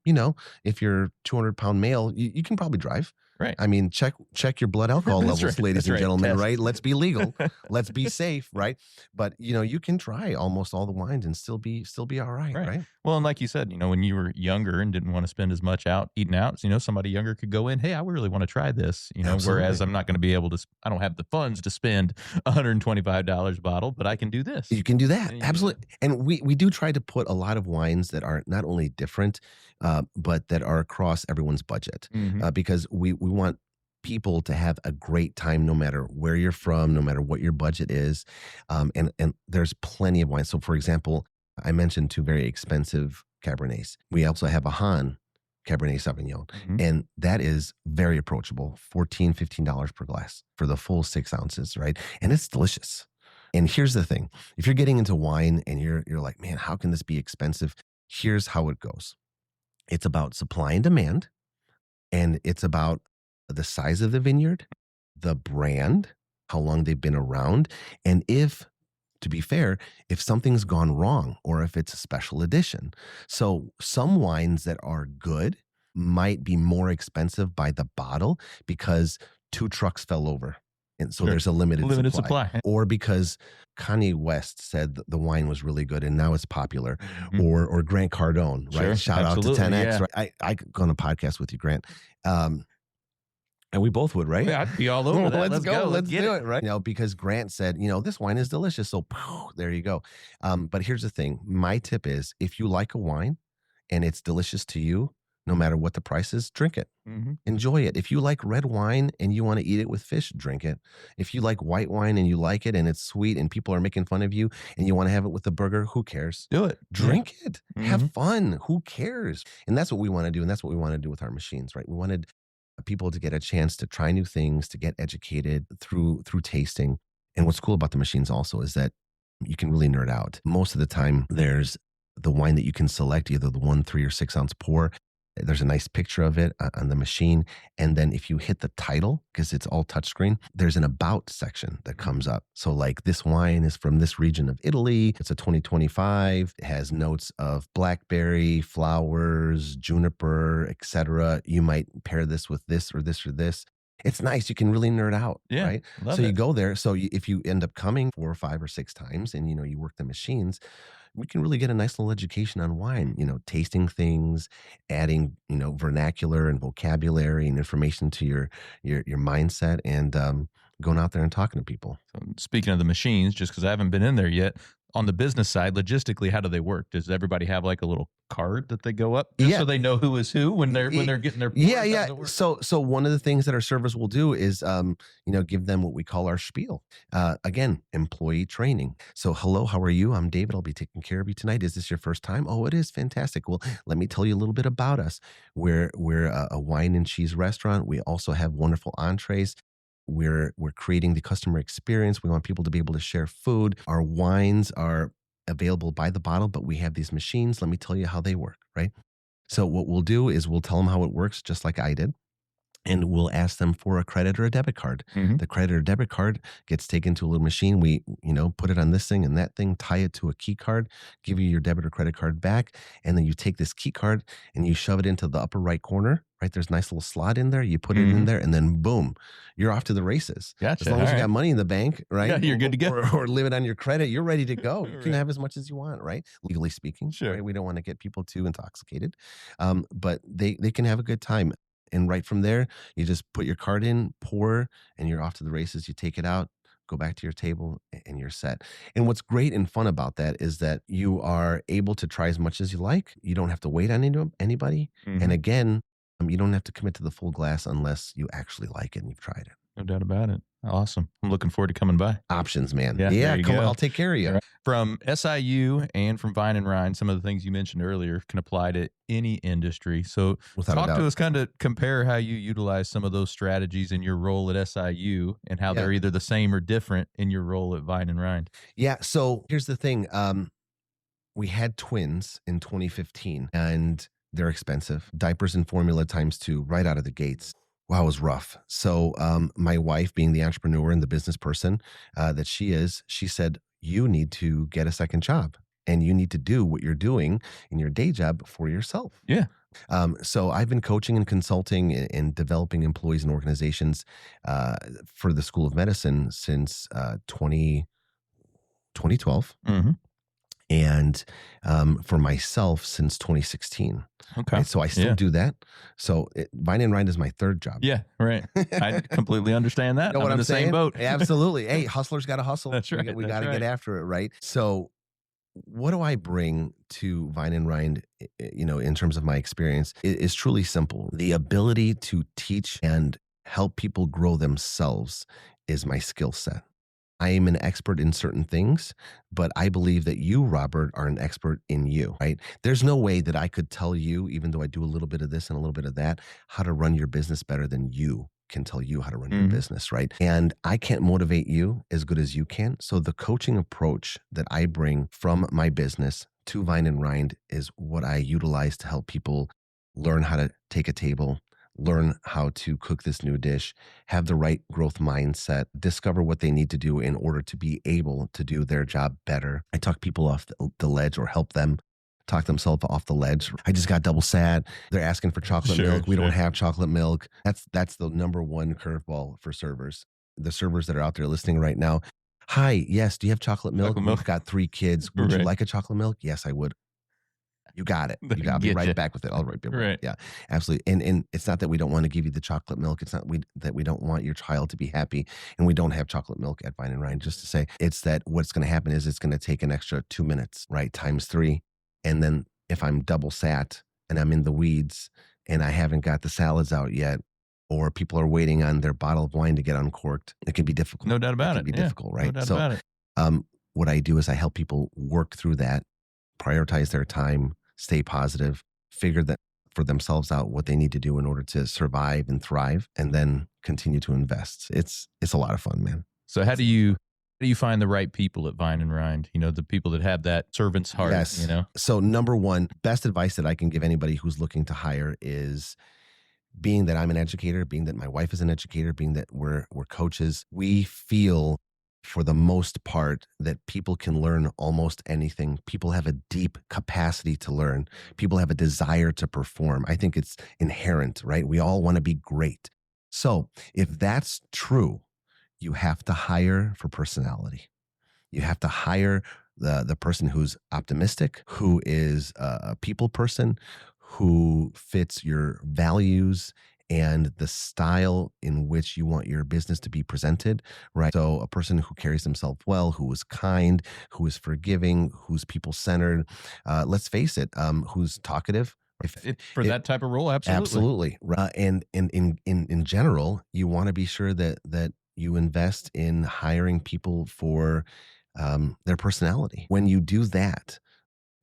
S3: if you're 200-pound male, you can probably drive. Right. I mean, check your blood alcohol levels, ladies and gentlemen, right? Let's be legal. Let's be safe, right? But, you can try almost all the wines and still be all right?
S2: Well, and like you said, when you were younger and didn't want to spend as much eating out, somebody younger could go in, hey, I really want to try this, whereas I'm not going to be able to, I don't have the funds to spend $125 a bottle, but I can do this.
S3: You can do that. Absolutely. And we do try to put a lot of wines that are not only different, but that are across everyone's budget, because we want people to have a great time no matter where you're from, no matter what your budget is. And there's plenty of wine. So for example, I mentioned 2 very expensive Cabernets. We also have a Han Cabernet Sauvignon, and that is very approachable, $14, $15 per glass for the full 6 ounces, right? And it's delicious. And here's the thing. If you're getting into wine and you're like, man, how can this be expensive? Here's how it goes. It's about supply and demand, and it's about the size of the vineyard, the brand, how long they've been around, and to be fair, if something's gone wrong or if it's a special edition. So some wines that are good might be more expensive by the bottle because 2 trucks fell over And so
S2: Sure.
S3: there's a limited
S2: supply.
S3: Or because Kanye West said the wine was really good and now it's popular,
S2: Mhm.
S3: or Grant Cardone, right?
S2: Sure,
S3: Shout out to
S2: absolutely,
S3: 10X,
S2: yeah.
S3: right? I could go on a podcast with you, Grant. And we both would, right?
S2: Yeah, I'd be all over that.
S3: Let's go. Let's
S2: get
S3: do it, right? Because Grant said, this wine is delicious. So there you go. But here's the thing. My tip is if you like a wine and it's delicious to you, no matter what the price is, drink it.
S2: Mhm.
S3: Enjoy it. If you like red wine and you want to eat it with fish, drink it. If you like white wine and you like it and it's sweet and people are making fun of you and you want to have it with a burger, who cares?
S2: Do it.
S3: Drink it. Have
S2: Mhm.
S3: fun. Who cares? And that's what we want to do. And that's what we want to do with our machines, right? We wanted people to get a chance to try new things, to get educated through tasting. And what's cool about the machines also is that you can really nerd out. Most of the time, there's the wine that you can select, either the 1, 3, or 6 ounce pour. There's a nice picture of it on the machine. And then if you hit the title, because it's all touchscreen, there's an about section that comes up. So like this wine is from this region of Italy. It's a 2025. It has notes of blackberry, flowers, juniper, etc. You might pair this with this or this or this. It's nice. You can really nerd out,
S2: Yeah,
S3: right?
S2: love
S3: So you
S2: it.
S3: go there. So if you end up coming 4 or 5 or 6 times and, you work the machines, we can really get a nice little education on wine, tasting things, adding, vernacular and vocabulary and information to your mindset, and going out there and talking to people.
S2: So speaking of the machines, just because I haven't been in there yet, on the business side, logistically, how do they work? Does everybody have like a little card that they go up just so they know who is who when they're getting their pours? How does it work?
S3: So one of the things that our servers will do is give them what we call our spiel. Again, employee training. So hello, how are you? I'm David. I'll be taking care of you tonight. Is this your first time? Oh, it is fantastic. Well, let me tell you a little bit about us. We're a wine and cheese restaurant. We also have wonderful entrees. We're creating the customer experience. We want people to be able to share food. Our wines are available by the bottle, but we have these machines. Let me tell you how they work, right? So what we'll do is we'll tell them how it works, just like I did. And we'll ask them for a credit or a debit card.
S2: Mhm.
S3: The credit or debit card gets taken to a little machine. We, put it on this thing and that thing, tie it to a key card, give you your debit or credit card back. And then you take this key card and you shove it into the upper right corner, right? There's a nice little slot in there. You put it in there and then boom, you're off to the races.
S2: Gotcha.
S3: As long as
S2: All
S3: you
S2: right.
S3: got money in the bank, right?
S2: Yeah, you're good to go.
S3: Or limit on your credit, you're ready to go. You can
S2: Right.
S3: have as much as you want, right? Legally speaking.
S2: Sure.
S3: Right? We don't want to get people too intoxicated. But they can have a good time. And right from there, you just put your card in, pour, and you're off to the races. You take it out, go back to your table, and you're set. And what's great and fun about that is that you are able to try as much as you like. You don't have to wait on anybody.
S2: Mhm.
S3: And again, you don't have to commit to the full glass unless you actually like it and you've tried it.
S2: No doubt about it. Awesome. I'm looking forward to coming by.
S3: Options, man.
S2: Yeah, there you
S3: come on,
S2: go.
S3: I'll take care of you.
S2: Right. From SIU and from Vine and Rind, some of the things you mentioned earlier can apply to any industry. So
S3: Without a
S2: talk
S3: doubt.
S2: to us, kind of compare how you utilize some of those strategies in your role at SIU and how they're either the same or different in your role at Vine and Rind.
S3: Yeah. So here's the thing. We had twins in 2015 and they're expensive. Diapers and formula ×2 right out of the gates. Wow, it was rough. So my wife, being the entrepreneur and the business person that she is, she said, you need to get a second job and you need to do what you're doing in your day job for yourself.
S2: Yeah.
S3: So I've been coaching and consulting and developing employees and organizations for the School of Medicine since 2012.
S2: Mm-hmm.
S3: And for myself since 2016.
S2: Okay.
S3: Right? So I still do that. So Vine and Rind is my third job.
S2: Yeah, right. I completely understand that.
S3: You know what
S2: I'm in
S3: I'm
S2: the
S3: saying?
S2: same boat.
S3: Absolutely. Hey, hustlers got to hustle.
S2: That's right.
S3: We
S2: That's
S3: got to
S2: right.
S3: get after it, right? So what do I bring to Vine and Rind, in terms of my experience, is truly simple. The ability to teach and help people grow themselves is my skill set. I am an expert in certain things, but I believe that you, Robert, are an expert in you, right? There's no way that I could tell you, even though I do a little bit of this and a little bit of that, how to run your business better than you can tell you how to run your business, right? And I can't motivate you as good as you can. So the coaching approach that I bring from my business to Vine and Rind is what I utilize to help people learn how to take a table, learn how to cook this new dish, have the right growth mindset, discover what they need to do in order to be able to do their job better. I talk people off the ledge or help them talk themselves off the ledge. I just got double sad. They're asking for chocolate milk. We don't have chocolate milk. That's the number one curveball for servers. the servers that are out there listening right now. Hi, yes, do you have chocolate milk?
S2: Chocolate milk.
S3: We've got 3 kids. Would you
S2: Right.
S3: like a chocolate milk? Yes, I would. You got it. You got. I'll be
S2: Getcha.
S3: right back with it. I'll be right.
S2: Right.
S3: Yeah, absolutely. And it's not that we don't want to give you the chocolate milk. It's not that we don't want your child to be happy, and we don't have chocolate milk at Vine and Rind. Just to say, it's that what's going to happen is it's going to take an extra 2 minutes, right? Times 3, and then if I'm double sat and I'm in the weeds and I haven't got the salads out yet, or people are waiting on their bottle of wine to get uncorked, it can be difficult.
S2: No doubt about it.
S3: It can be difficult, right?
S2: No doubt about it.
S3: What I do is I help people work through that, prioritize their time, stay positive, figure that for themselves out what they need to do in order to survive and thrive, and then continue to invest. It's a lot of fun, man.
S2: So how do you find the right people at Vine and Rind? The people that have that servant's heart.
S3: Yes. So number one, best advice that I can give anybody who's looking to hire is, being that I'm an educator, being that my wife is an educator, being that we're coaches, we feel for the most part that people can learn almost anything. People have a deep capacity to learn. People have a desire to perform. I think it's inherent, right? We all want to be great. So if that's true, you have to hire for personality. You have to hire the person who's optimistic, who is a people person, who fits your values and the style in which you want your business to be presented, right? So a person who carries themselves well, who is kind, who is forgiving, who's people-centered, let's face it, who's talkative.
S2: For that type of role, absolutely.
S3: And in general, you want to be sure that you invest in hiring people for their personality. When you do that,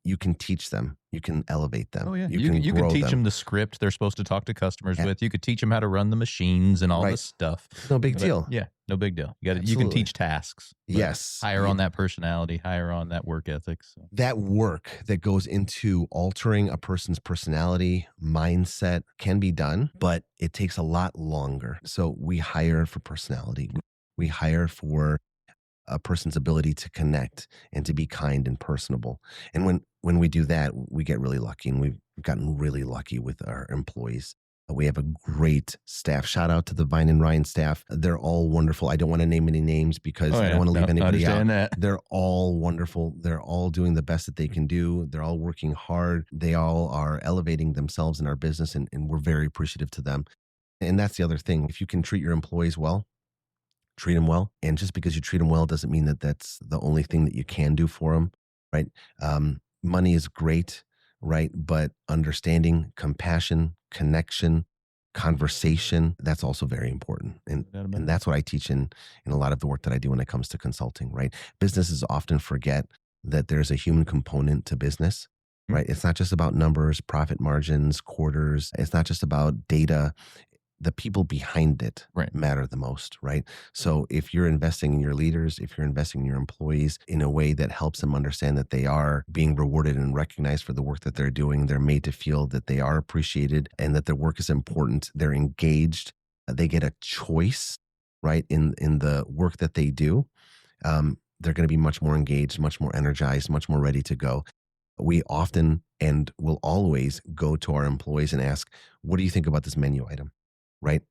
S3: you can teach them. You can elevate them.
S2: Oh, yeah.
S3: You
S2: can
S3: grow
S2: teach them the script they're supposed to talk to customers with. You could teach them how to run the machines and all this stuff.
S3: No big deal.
S2: Yeah, no big deal. You can teach tasks.
S3: Yes.
S2: Hire on that personality, hire on that work ethic. So.
S3: That work that goes into altering a person's personality, mindset can be done, but it takes a lot longer. So we hire for personality. We hire for a person's ability to connect and to be kind and personable. And when we do that, we get really lucky, and we've gotten really lucky with our employees. We have a great staff. Shout out to the Vine and Rind staff. They're all wonderful. I don't want to name any names because I don't want to leave anybody out.
S2: That.
S3: They're all wonderful. They're all doing the best that they can do. They're all working hard. They all are elevating themselves in our business, and we're very appreciative to them. And that's the other thing. If you can treat your employees well, treat them well. And just because you treat them well doesn't mean that that's the only thing that you can do for them, right? Money is great, right? But understanding, compassion, connection, conversation, that's also very important. And that's what I teach in a lot of the work that I do when it comes to consulting, right? Businesses often forget that there's a human component to business, right? It's not just about numbers, profit margins, quarters. It's not just about data. The people behind it matter the most, right? So if you're investing in your leaders, if you're investing in your employees in a way that helps them understand that they are being rewarded and recognized for the work that they're doing, they're made to feel that they are appreciated and that their work is important, they're engaged, they get a choice, right, in the work that they do, they're going to be much more engaged, much more energized, much more ready to go. We often and will always go to our employees and ask, what do you think about this menu item? Right?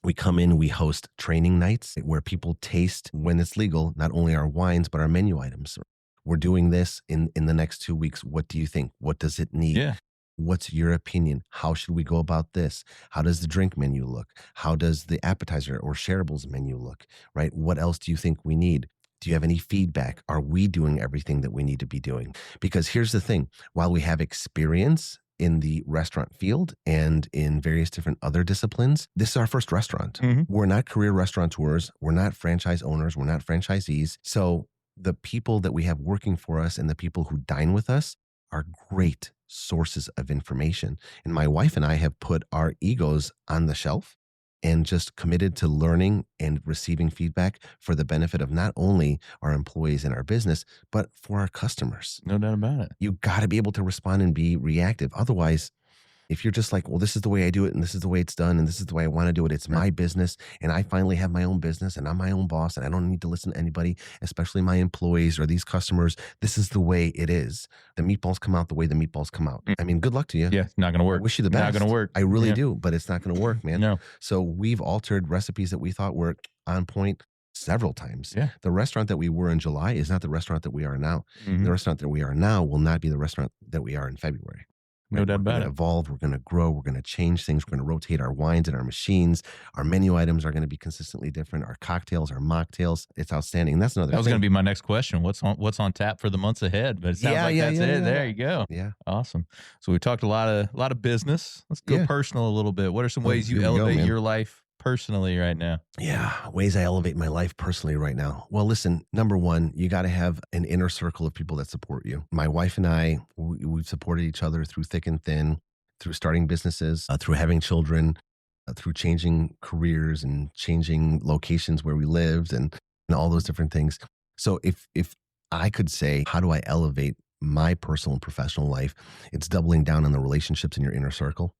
S3: We come in, we host training nights where people taste, when it's legal, not only our wines, but our menu items. We're doing this in the next 2 weeks. What do you think? What does it need?
S2: Yeah.
S3: What's your opinion? How should we go about this? How does the drink menu look? How does the appetizer or shareables menu look? Right? What else do you think we need? Do you have any feedback? Are we doing everything that we need to be doing? Because here's the thing, while we have experience in the restaurant field and in various different other disciplines, this is our first restaurant. We're not career restaurateurs. We're not franchise owners. We're not franchisees. So the people that we have working for us and the people who dine with us are great sources of information. And my wife and I have put our egos on the shelf and just committed to learning and receiving feedback for the benefit of not only our employees and our business, but for our customers.
S2: No doubt about it.
S3: You got to be able to respond and be reactive. Otherwise, if you're just like, well, this is the way I do it and this is the way it's done and this is the way I want to do it, it's my business and I finally have my own business and I'm my own boss and I don't need to listen to anybody, especially my employees or these customers. This is the way it is. The meatballs come out the way the meatballs come out. I mean, good luck to you.
S2: Yeah, not going to work.
S3: I wish you the best.
S2: Not going to work.
S3: I really do, but it's not going to work, man.
S2: No.
S3: So we've altered recipes that we thought were on point several times.
S2: Yeah.
S3: The restaurant that we were in July is not the restaurant that we are now.
S2: Mhm.
S3: The restaurant that we are now will not be the restaurant that we are in February.
S2: No doubt
S3: We're
S2: about
S3: going to
S2: it.
S3: evolve. We're going to grow. We're going to change things. We're going to rotate our wines and our machines. Our menu items are going to be consistently different. Our cocktails, our mocktails. It's outstanding. And that's another
S2: That was
S3: thing.
S2: going to be my next question. What's on tap for the months ahead? But it sounds like that's it. There you go.
S3: Yeah.
S2: Awesome. So we talked a lot of business. Let's go
S3: Yeah.
S2: personal a little bit. What are some
S3: Oh,
S2: ways you
S3: here we go,
S2: elevate
S3: man.
S2: your life personally right now?
S3: Yeah, ways I elevate my life personally right now. Well, listen, number one, you got to have an inner circle of people that support you. My wife and I, we've supported each other through thick and thin, through starting businesses, through having children, through changing careers and changing locations where we lived and all those different things. So if I could say, how do I elevate my personal and professional life? It's doubling down on the relationships in your inner circle,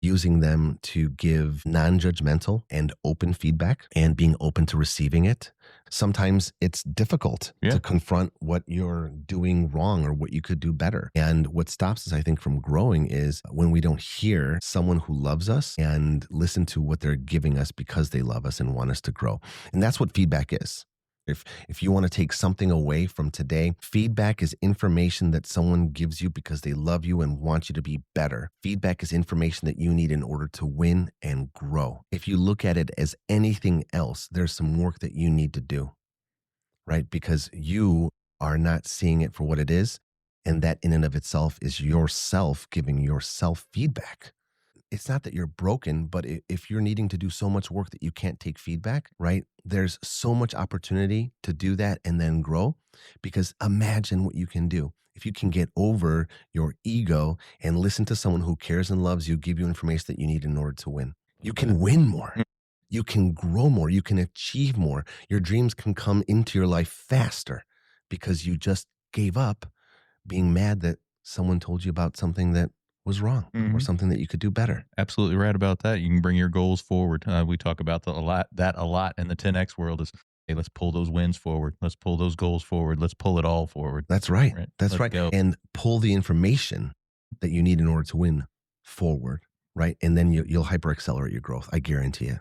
S3: using them to give non-judgmental and open feedback and being open to receiving it. Sometimes it's difficult to confront what you're doing wrong or what you could do better. And what stops us, I think, from growing is when we don't hear someone who loves us and listen to what they're giving us because they love us and want us to grow. And that's what feedback is. If you want to take something away from today, feedback is information that someone gives you because they love you and want you to be better. Feedback is information that you need in order to win and grow. If you look at it as anything else, there's some work that you need to do, right? Because you are not seeing it for what it is. And that in and of itself is yourself giving yourself feedback. It's not that you're broken, but if you're needing to do so much work that you can't take feedback, right? There's so much opportunity to do that and then grow, because imagine what you can do. If you can get over your ego and listen to someone who cares and loves you, give you information that you need in order to win. You can win more. You can grow more. You can achieve more. Your dreams can come into your life faster because you just gave up being mad that someone told you about something that was wrong or something that you could do better.
S2: Absolutely right about that. You can bring your goals forward. We talk about that a lot in the 10X world is, hey, let's pull those wins forward. Let's pull those goals forward. Let's pull it all forward.
S3: That's right. That's
S2: Let's
S3: right.
S2: go.
S3: And pull the information that you need in order to win forward, right? And then you'll hyper accelerate your growth. I guarantee it.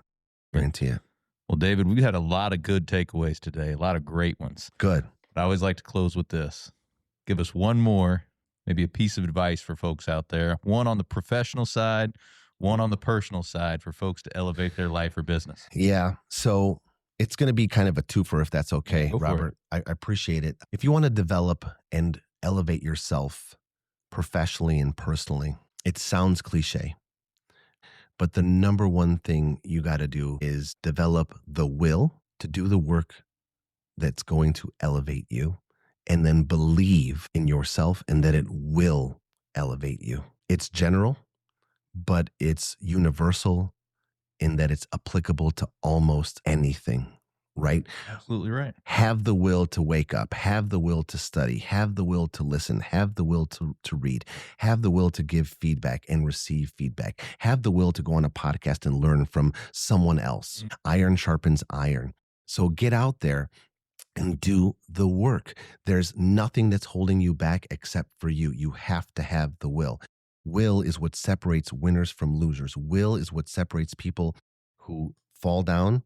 S3: Guarantee it.
S2: Well, David, we had a lot of good takeaways today, a lot of great ones.
S3: Good.
S2: But I always like to close with this. Give us one more, maybe a piece of advice for folks out there. One on the professional side, one on the personal side for folks to elevate their life or business.
S3: Yeah. So it's going to be kind of a twofer if that's okay,
S2: Go for
S3: Robert. I appreciate it. If you want to develop and elevate yourself professionally and personally, it sounds cliche, but the number one thing you got to do is develop the will to do the work that's going to elevate you, and then believe in yourself and that it will elevate you. It's general, but it's universal in that it's applicable to almost anything, right?
S2: Absolutely right.
S3: Have the will to wake up, have the will to study, have the will to listen, have the will to read, have the will to give feedback and receive feedback, have the will to go on a podcast and learn from someone else. Iron sharpens iron. So get out there and do the work. There's nothing that's holding you back except for you. You have to have the will. Will is what separates winners from losers. Will is what separates people who fall down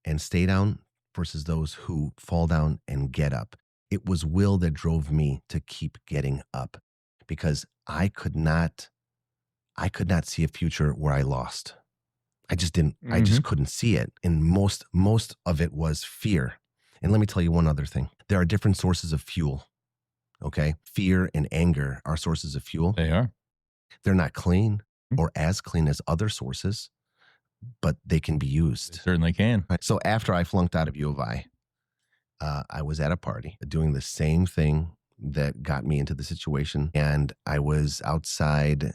S3: and stay down versus those who fall down and get up. It was will that drove me to keep getting up, because I could not see a future where I lost. I just didn't. I just couldn't see it. And most of it was fear. And let me tell you one other thing. There are different sources of fuel, okay? Fear and anger are sources of fuel.
S2: They are.
S3: They're not clean or as clean as other sources, but they can be used.
S2: They certainly can.
S3: So after I flunked out of U of I was at a party doing the same thing that got me into the situation. And I was outside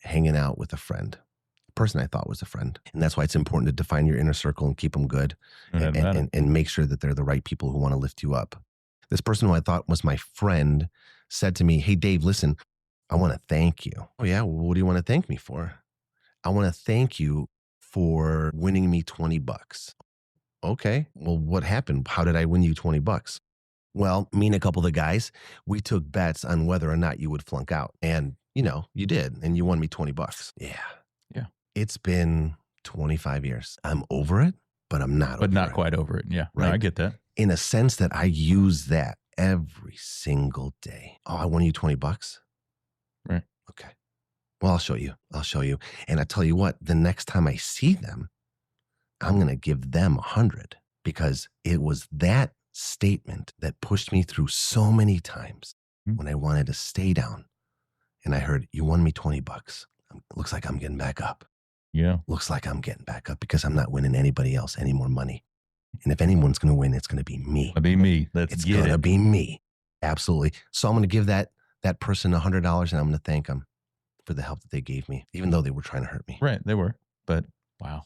S3: hanging out with a friend. Person I thought was a friend. And that's why it's important to define your inner circle and keep them good and make sure that they're the right people who want to lift you up. This person who I thought was my friend said to me, "Hey, Dave, listen, I want to thank you." "Oh yeah, well, what do you want to thank me for?" "I want to thank you for winning me $20. "Okay, well, what happened? How did I win you $20? "Well, me and a couple of the guys, we took bets on whether or not you would flunk out. And, you did, and you won me $20. Yeah.
S2: Yeah.
S3: It's been 25 years. I'm over it. but I'm not
S2: But
S3: over
S2: not
S3: it.
S2: quite over it. Yeah.
S3: Right.
S2: No, I get that.
S3: In a sense that I use that every single day. Oh, I want you $20.
S2: Right.
S3: Okay. Well, I'll show you. And I tell you what, the next time I see them, I'm going to give them 100 because it was that statement that pushed me through so many times when I wanted to stay down. And I heard, you won me $20. Looks like I'm getting back up.
S2: Yeah.
S3: Looks like I'm getting back up because I'm not winning anybody else any more money. And if anyone's going to win, it's going to be me.
S2: It'll be me. It's
S3: going to be me. Absolutely. So I'm going to give that person $100 and I'm going to thank them for the help that they gave me, even though they were trying to hurt me.
S2: Right. They were. But wow.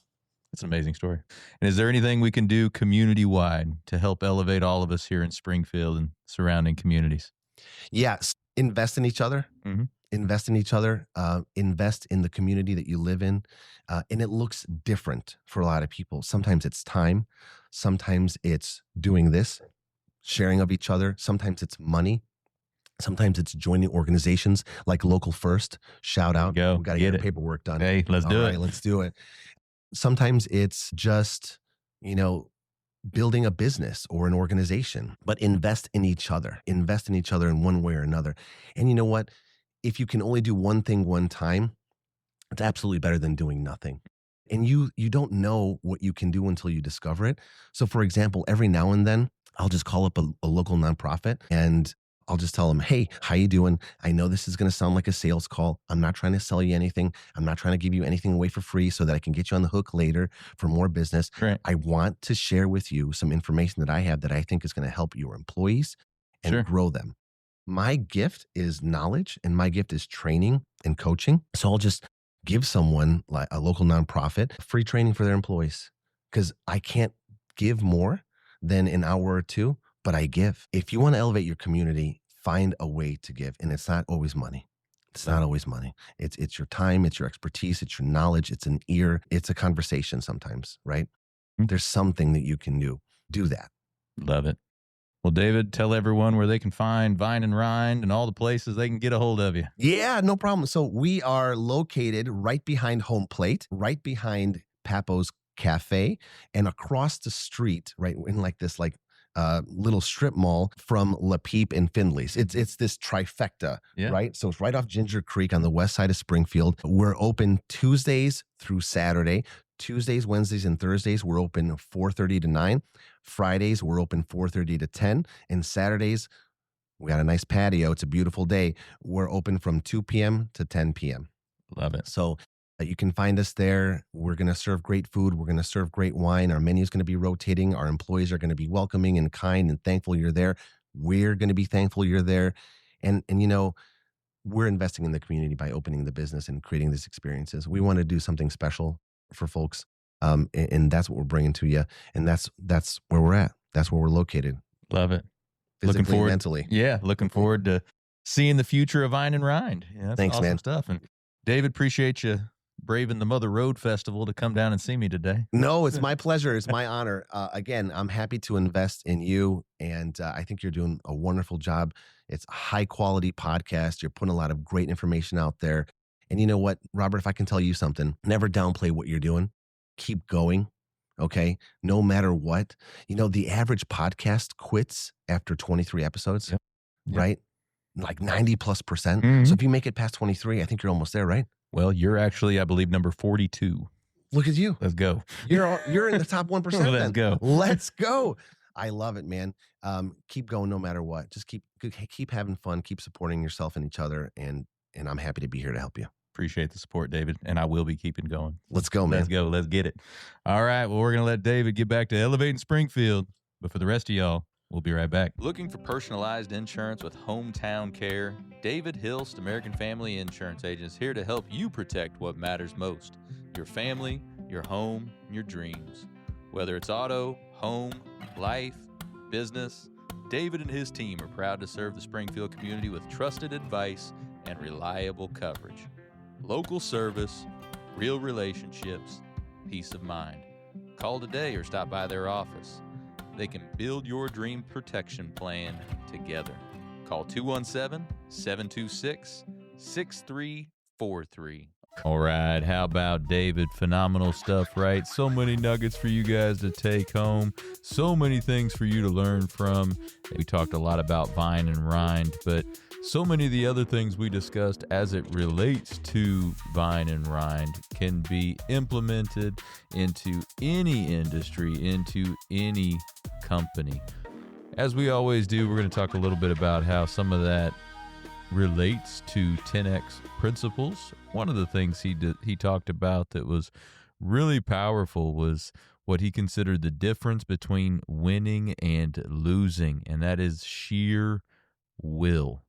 S2: It's an amazing story. And is there anything we can do community-wide to help elevate all of us here in Springfield and surrounding communities?
S3: Yes. Invest in each other.
S2: Mm-hmm.
S3: Invest in each other. Invest in the community that you live in. And it looks different for a lot of people. Sometimes it's time. Sometimes it's doing this, sharing of each other. Sometimes it's money. Sometimes it's joining organizations like Local First. Shout out. We got to get our paperwork done.
S2: Hey, let's do it.
S3: Let's do it. Sometimes it's just, building a business or an organization, but invest in each other in one way or another. And you know what? If you can only do one thing one time, it's absolutely better than doing nothing. And you don't know what you can do until you discover it. So for example, every now and then I'll just call up a local nonprofit and I'll just tell them, hey, how you doing? I know this is going to sound like a sales call. I'm not trying to sell you anything. I'm not trying to give you anything away for free so that I can get you on the hook later for more business.
S2: Right.
S3: I want to share with you some information that I have that I think is going to help your employees and grow them. My gift is knowledge and my gift is training and coaching. So I'll just give someone like a local nonprofit free training for their employees because I can't give more than an hour or two. But I give. If you want to elevate your community, find a way to give. And it's not always money. It's not always money. It's your time, it's your expertise, it's your knowledge, it's an ear, it's a conversation sometimes, right? There's something that you can do. Do that.
S2: Love it. Well, David, tell everyone where they can find Vine and Rind and all the places they can get a hold of you.
S3: Yeah, no problem. So we are located right behind Home Plate, right behind Papo's Cafe, and across the street, right in this little strip mall from La Peep and Findley's. It's this trifecta, right? So it's right off Ginger Creek on the west side of Springfield. We're open Tuesdays through Saturday. Tuesdays, Wednesdays, and Thursdays, we're open 4:30 to 9. Fridays, we're open 4:30 to 10. And Saturdays, we got a nice patio. It's a beautiful day. We're open from 2 p.m. to 10 p.m.
S2: Love it.
S3: So you can find us there. We're going to serve great food. We're going to serve great wine. Our menu is going to be rotating. Our employees are going to be welcoming and kind and thankful you're there. We're going to be thankful you're there. And we're investing in the community by opening the business and creating these experiences. We want to do something special for folks. And that's what we're bringing to you. And that's where we're at. That's where we're located.
S2: Love it.
S3: Physically,
S2: looking forward,
S3: mentally.
S2: Yeah. Looking forward to seeing the future of Vine and Rind. Yeah, that's
S3: Thanks,
S2: awesome
S3: man.
S2: stuff. And David, appreciate you braving the Mother Road Festival to come down and see me today.
S3: No, it's my pleasure. It's my honor. Again, I'm happy to invest in you. And I think you're doing a wonderful job. It's a high quality podcast. You're putting a lot of great information out there. And you know what, Robert, if I can tell you something, never downplay what you're doing. Keep going. Okay. No matter what, the average podcast quits after 23 episodes, right? Like 90+%.
S2: Mm-hmm.
S3: So if you make it past 23, I think you're almost there, right?
S2: Well, you're actually, I believe, number 42.
S3: Look at you.
S2: Let's go.
S3: You're in the top 1%.
S2: Let's go.
S3: Let's go. I love it, man. Keep going no matter what. Just keep having fun. Keep supporting yourself and each other. And I'm happy to be here to help you.
S2: Appreciate the support, David. And I will be keeping going.
S3: Let's go, man.
S2: Let's go. Let's get it. All right. Well, we're going to let David get back to elevating Springfield. But for the rest of y'all, we'll be right back. Looking for personalized insurance with hometown care? David Hilst, American Family Insurance Agent, is here to help you protect what matters most: your family, your home, and your dreams. Whether it's auto, home, life, business, David and his team are proud to serve the Springfield community with trusted advice and reliable coverage. Local service, real relationships, peace of mind. Call today or stop by their office. They can build your dream protection plan together. Call 217-726-6343. All right, how about David? Phenomenal stuff, right? So many nuggets for you guys to take home, so many things for you to learn from. We talked a lot about Vine and Rind, but so many of the other things we discussed as it relates to Vine and Rind can be implemented into any industry, into any company. As we always do, we're going to talk a little bit about how some of that relates to 10X principles. One of the things he talked about that was really powerful was what he considered the difference between winning and losing, and that is sheer will.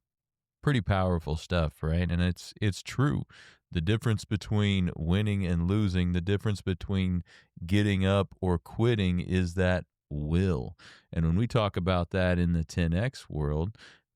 S2: Pretty powerful stuff, right? And it's true. The difference between winning and losing, the difference between getting up or quitting is that will. And when we talk about that in the 10X world,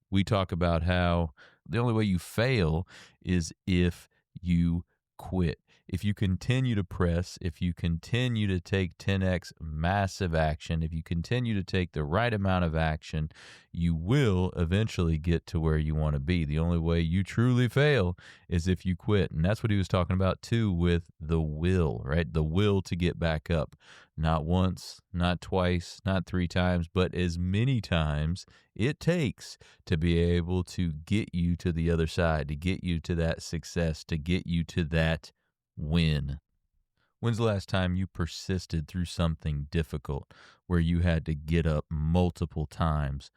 S2: we talk about how the only way you fail is if you quit. If you continue to press, if you continue to take 10X massive action, if you continue to take the right amount of action, you will eventually get to where you want to be. The only way you truly fail is if you quit. And that's what he was talking about too with the will, right? The will to get back up. Not once, not twice, not 3 times, but as many times it takes to be able to get you to the other side, to get you to that success, to get you to that win. When's the last time you persisted through something difficult where you had to get up multiple times?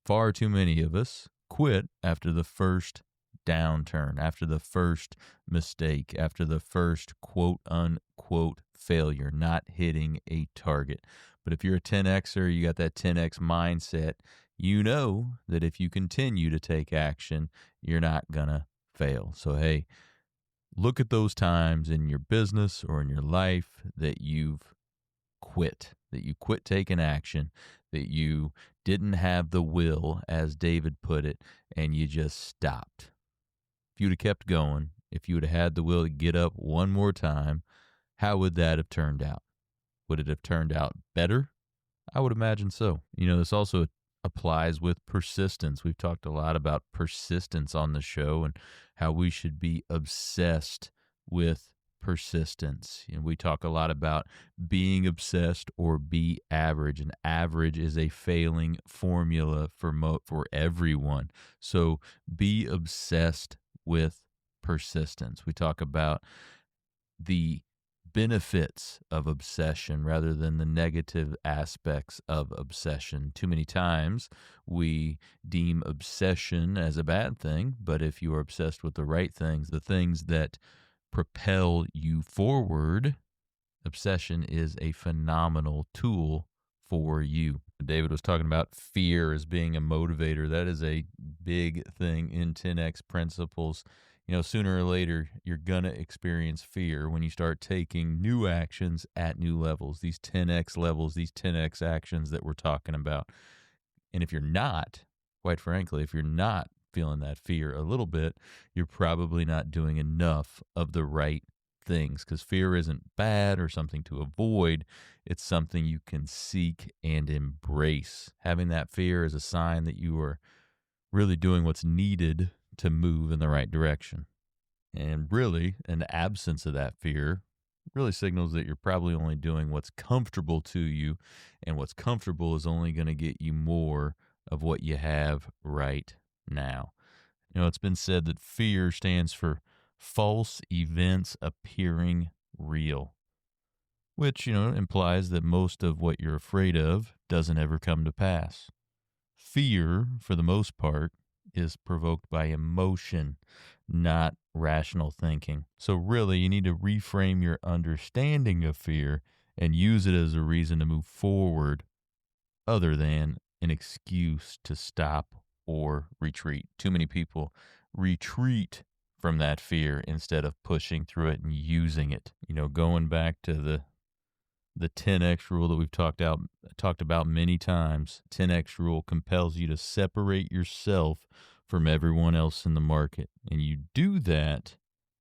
S2: Far too many of us quit after the first downturn, after the first mistake, after the first quote unquote failure, not hitting a target. But if you're a 10Xer, you got that 10X mindset, you know that if you continue to take action, you're not gonna fail. So hey, look at those times in your business or in your life that you've quit, that you quit taking action, that you didn't have the will, as David put it, and you just stopped. If you'd have kept going, if you would have had the will to get up one more time, how would that have turned out? Would it have turned out better? I would imagine so. You know, this also applies with persistence. We've talked a lot about persistence on the show and how we should be obsessed with persistence. And we talk a lot about being obsessed or be average. And average is a failing formula for everyone. So be obsessed with persistence. We talk about the benefits of obsession rather than the negative aspects of obsession. Too many times we deem obsession as a bad thing, but if you are obsessed with the right things, the things that propel you forward, obsession is a phenomenal tool for you. David was talking about fear as being a motivator. That is a big thing in 10X principles. You know, sooner or later, you're going to experience fear when you start taking new actions at new levels, these 10X levels, these 10X actions that we're talking about. And if you're not, quite frankly, if you're not feeling that fear a little bit, you're probably not doing enough of the right things, because fear isn't bad or something to avoid. It's something you can seek and embrace. Having that fear is a sign that you are really doing what's needed to move in the right direction. And really, an absence of that fear really signals that you're probably only doing what's comfortable to you, and what's comfortable is only going to get you more of what you have right now. You know, it's been said that fear stands for false events appearing real, which, you know, implies that most of what you're afraid of doesn't ever come to pass. Fear, for the most part, is provoked by emotion, not rational thinking. So really, you need to reframe your understanding of fear and use it as a reason to move forward other than an excuse to stop or retreat. Too many people retreat from that fear instead of pushing through it and using it. You know, going back to the 10X rule that we've talked about many times. 10X rule compels you to separate yourself from everyone else in the market. And you do that,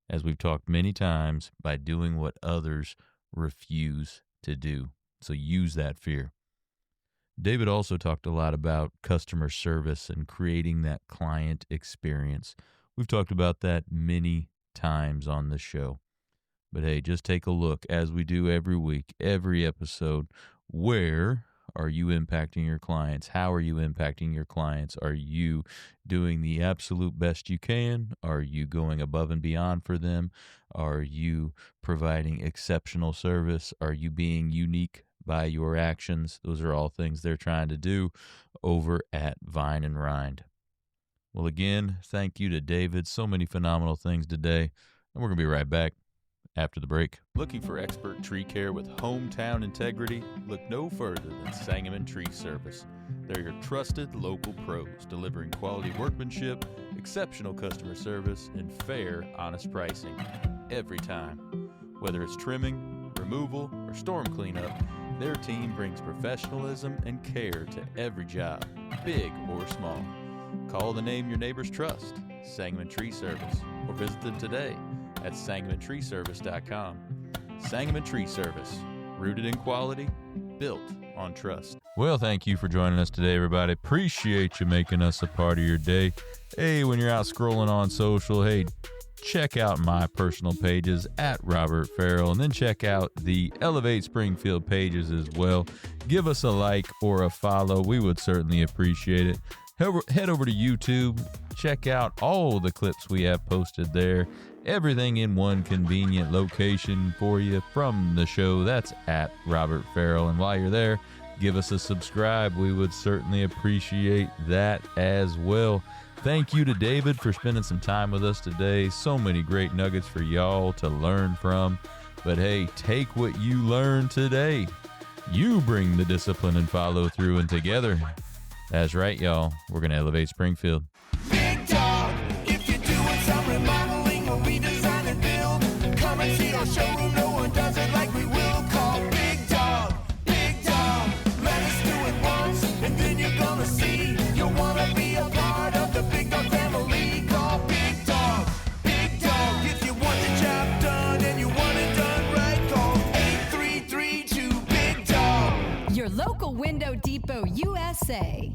S2: as we've talked many times, by doing what others refuse to do. So use that fear. David also talked a lot about customer service and creating that client experience. We've talked about that many times on the show. But hey, just take a look, as we do every week, every episode. Where are you impacting your clients? How are you impacting your clients? Are you doing the absolute best you can? Are you going above and beyond for them? Are you providing exceptional service? Are you being unique by your actions? Those are all things they're trying to do over at Vine and Rind. Well, again, thank you to David. So many phenomenal things today. And we're going to be right back after the break.
S1: Looking for expert tree care with hometown integrity? Look no further than Sangamon Tree Service. They're your trusted local pros, delivering quality workmanship, exceptional customer service, and fair, honest pricing every time. Whether it's trimming, removal, or storm cleanup, their team brings professionalism and care to every job, big or small. Call the name your neighbors trust, Sangamon Tree Service, or visit them today at SangamonTreeService.com. Sangamon Tree Service, rooted in quality, built on trust.
S2: Well, thank you for joining us today, everybody. Appreciate you making us a part of your day. Hey, when you're out scrolling on social, hey, check out my personal pages at Robert Farrell, and then check out the Elevate Springfield pages as well. Give us a like or a follow. We would certainly appreciate it. Head over to YouTube. Check out all the clips we have posted there. Everything in one convenient location for you from the show. That's at Robert Farrell. And while you're there, give us a subscribe. We would certainly appreciate that as well. Thank you to David for spending some time with us today. So many great nuggets for y'all to learn from. But hey, take what you learned today. You bring the discipline and follow through, and together, that's right, y'all, we're going to elevate Springfield.
S4: Big dog, if you're doing some remodeling or redesign and build, come and see our showroom. No one does it like we will. Call Big Dog, Big Dog. Let us do it once, and then you're gonna see you'll wanna be a part of the Big Dog family. Call Big Dog, Big Dog. If you want the job done and you want it done right, call 8332 Big Dog.
S5: Your local Window Depot USA.